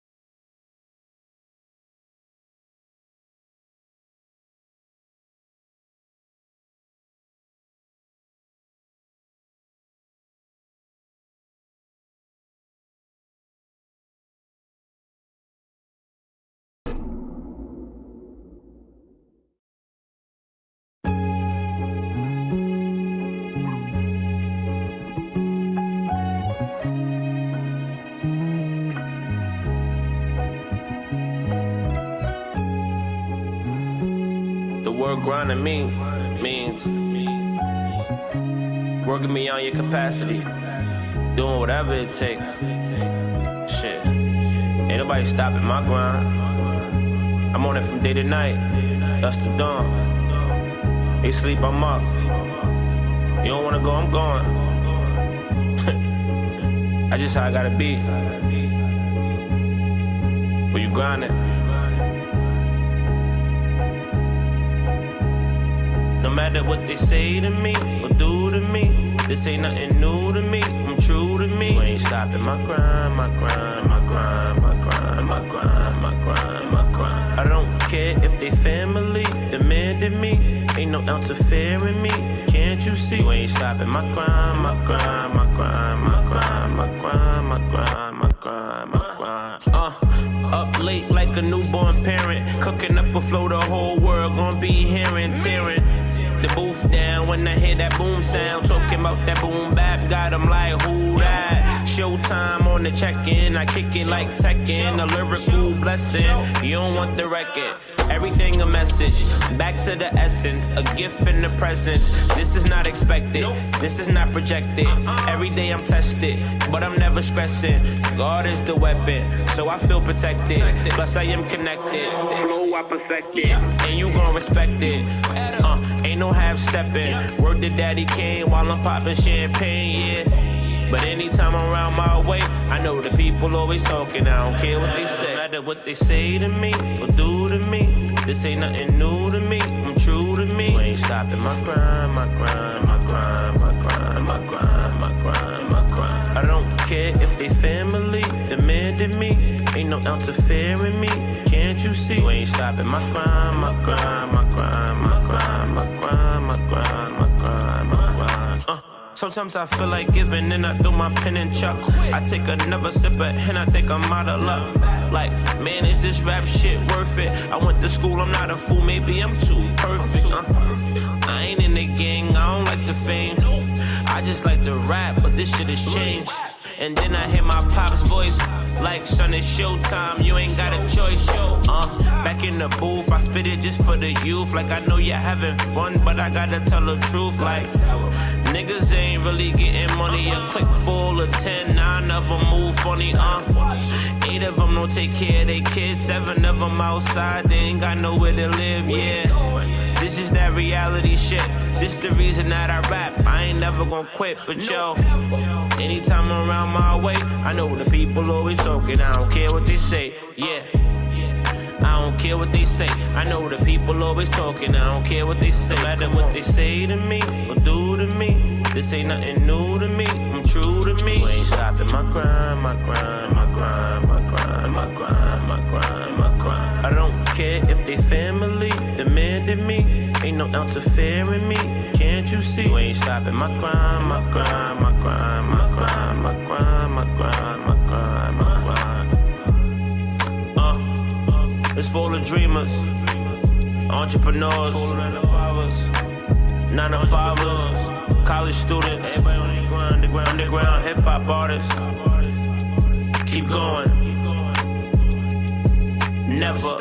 Grinding means working beyond your capacity, doing whatever it takes. Shit. Ain't nobody stopping my grind. I'm on it from day to night, dusk to dawn. They sleep, I'm up. You don't wanna go, I'm going. That's just how I gotta be. When you grinding. No matter what they say to me or do to me, this ain't nothing new to me. I'm true to me. You ain't stopping my grind, my grind, my grind, my grind, my grind, my grind, my grind. I don't care if they family demanded me. Ain't no ounce of fear in me. Can't you see? You ain't stopping my grind, my grind, my grind, my grind, my grind, my grind, my grind, my grind. Up late like a newborn parent, cooking up a flow the whole world gon' be hearing, tearing the booth down when I hear that boom sound. Talking about that boom bap, got 'em like who that? Showtime on the check-in, I kick it like Tekken, a lyrical blessing. You don't want the record, everything a message. Back to the essence, a gift in the presence. This is not expected, this is not projected. Every day I'm tested, but I'm never stressing. God is the weapon, so I feel protected. Plus I am connected, flow I perfected, and you gon' respect it. Ain't no half-stepping. Word to Daddy Kane while I'm popping champagne, yeah. But anytime I'm around my way, I know the people always talking. I don't care what they say. No matter what they say to me or do to me, this ain't nothing new to me. I'm true to me. You ain't stopping my grind, my grind, my grind, my grind, my grind, my grind, my grind. I don't care if they family demanded me. Ain't no ounce of fear in me. Can't you see? You ain't stopping my grind, my grind, my grind, my grind, my grind, my grind, my grind, my grind. Sometimes I feel like giving and I throw my pen and chuck. I take another sip of and I think I'm out of luck. Like, man, is this rap shit worth it? I went to school, I'm not a fool, maybe I'm too perfect. I ain't in the gang, I don't like the fame. I just like to rap, but this shit has changed. And then I hear my pop's voice, like, son, it's showtime, you ain't got a choice. Back in the booth, I spit it just for the youth. Like, I know you're having fun, but I gotta tell the truth. Like, niggas ain't really getting money. A click full of 10, 9 of them move funny, 8 of them don't take care of their kids, 7 of them outside, they ain't got nowhere to live, yeah. This is that reality shit. This the reason that I rap. I ain't never gonna quit, but yo, anytime I'm around my way, I know the people always talking. I don't care what they say, yeah. I don't care what they say. I know the people always talking. I don't care what they say. No matter what they say to me or do to me, this ain't nothing new to me. I'm true to me. You ain't stopping my grind, my grind, my grind, my grind, my grind, my grind, my grind. I don't care if they family demanded me. Ain't no ounce of fear in me. Can't you see? You ain't stopping my grind, my grind, my grind, my grind, my grind, my grind, my grind, my grind. It's full of dreamers, entrepreneurs, 9-to-5ers, college students, underground hip-hop artists. Keep going, never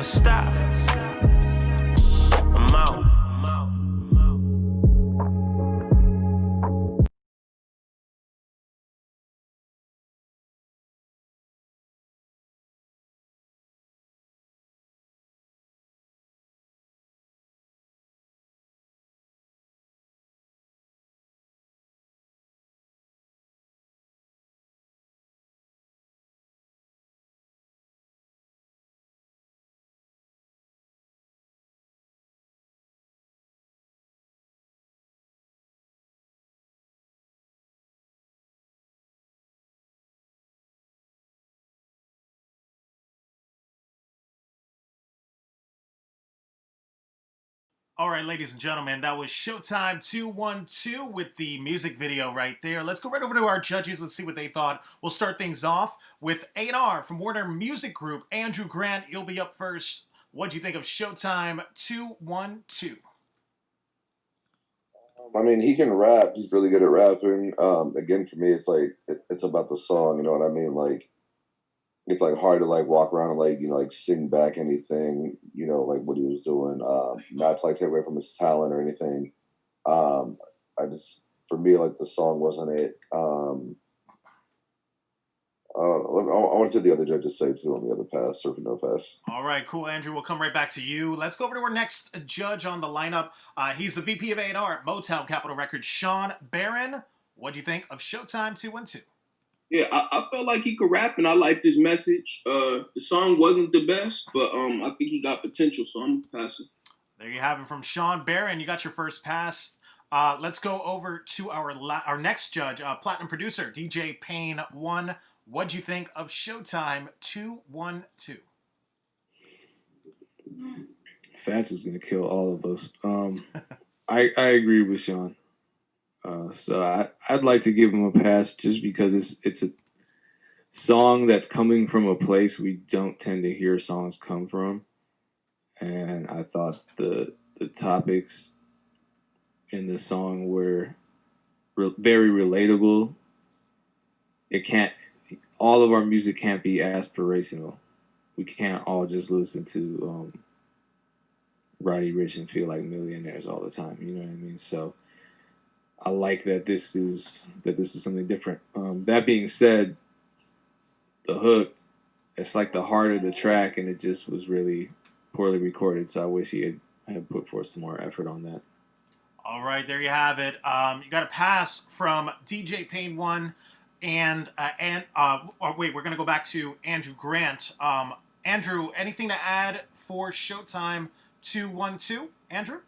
stop. I'm out. All right, ladies and gentlemen, that was Showtime 212 with the music video right there. Let's go right over to our judges. Let's see what they thought. We'll start things off with A&R from Warner Music Group. Andrew Grant, you'll be up first. What'd you think of Showtime 212? I mean, he can rap. He's really good at rapping. Again, for me, it's like it's about the song. You know what I mean? Like, it's like hard to like walk around and like, you know, like sing back anything, you know, like what he was doing. Not to like take away from his talent or anything. I just, for me, like the song wasn't it. want to see the other judges say too on the other pass or no pass. All right, cool, Andrew. We'll come right back to you. Let's go over to our next judge on the lineup. He's the VP of A&R at Motown Capitol Records, SHAWN. BARRON, what do you think of Showtime 212? Yeah, I felt like he could rap, and I liked his message. The song wasn't the best, but I think he got potential, so I'm passing. There you have it from SHAWN. BARRON, you got your first pass. Let's go over to our next judge, platinum producer, DJ Payne 1. What'd you think of Showtime 212? Fats is gonna kill all of us. I agree with Sean. So I'd like to give him a pass just because it's a song that's coming from a place we don't tend to hear songs come from, and I thought the topics in the song were very relatable. All of our music can't be aspirational. We can't all just listen to Roddy Ricch and feel like millionaires all the time. You know what I mean? So I like that this is something different. That being said, the hook, it's like the heart of the track, and it just was really poorly recorded. So I wish he had put forth some more effort on that. All right, there you have it. You got a pass from DJ Payne 1. And wait, we're going to go back to Andrew Grant. Andrew, anything to add for Showtime 212? Andrew?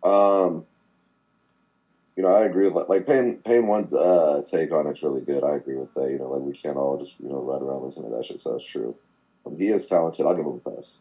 I agree with like Payne 1's take on it's really good. I agree with that. Like we can't all just ride around listening to that shit. So that's true. He is talented. I'll give him a pass.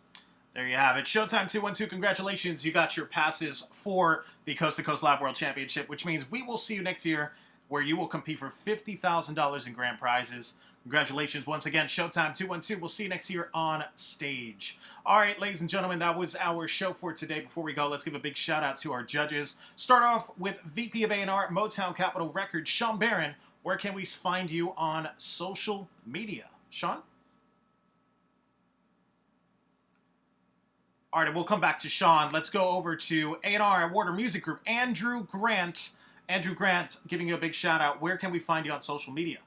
There you have it. Showtime 212, congratulations. You got your passes for the Coast to Coast Live World Championship, which means we will see you next year where you will compete for $50,000 in grand prizes. Congratulations once again, Showtime 212. We'll see you next year on stage. All right, ladies and gentlemen, that was our show for today. Before we go, let's give a big shout out to our judges. Start off with VP of A&R at Motown Capitol Records, Sean BARRON. Where can we find you on social media? Sean? All right, and we'll come back to Sean. Let's go over to A&R at Warner Music Group, Andrew Grant. Andrew Grant, giving you a big shout out. Where can we find you on social media?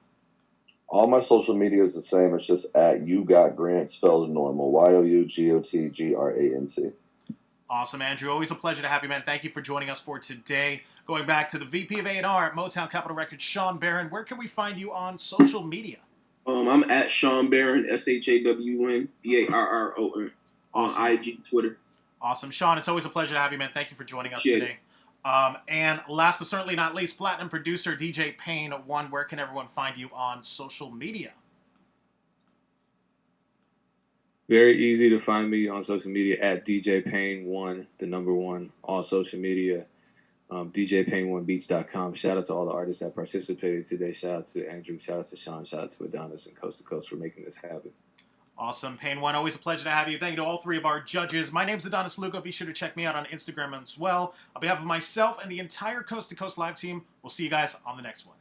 All my social media is the same. It's just at You Got Grant, spelled normal. YOUGOTGRANT. Awesome, Andrew. Always a pleasure to have you, man. Thank you for joining us for today. Going back to the VP of A&R at Motown Capitol Records, Sean BARRON. Where can we find you on social media? I'm at Sean BARRON, SHAWN, Awesome. On IG, Twitter. Awesome. Sean, it's always a pleasure to have you, man. Thank you for joining us today. And last but certainly not least, platinum producer DJ Payne 1. Where can everyone find you on social media? Very easy to find me on social media at DJ Payne 1, the number 1, all social media. DJPayne1beats.com. Shout out to all the artists that participated today. Shout out to Andrew. Shout out to Sean. Shout out to Adonis and Coast to Coast for making this happen. Awesome. Payne 1, always a pleasure to have you. Thank you to all three of our judges. My name's Adonis Lugo. Be sure to check me out on Instagram as well. On behalf of myself and the entire Coast to Coast Live team, we'll see you guys on the next one.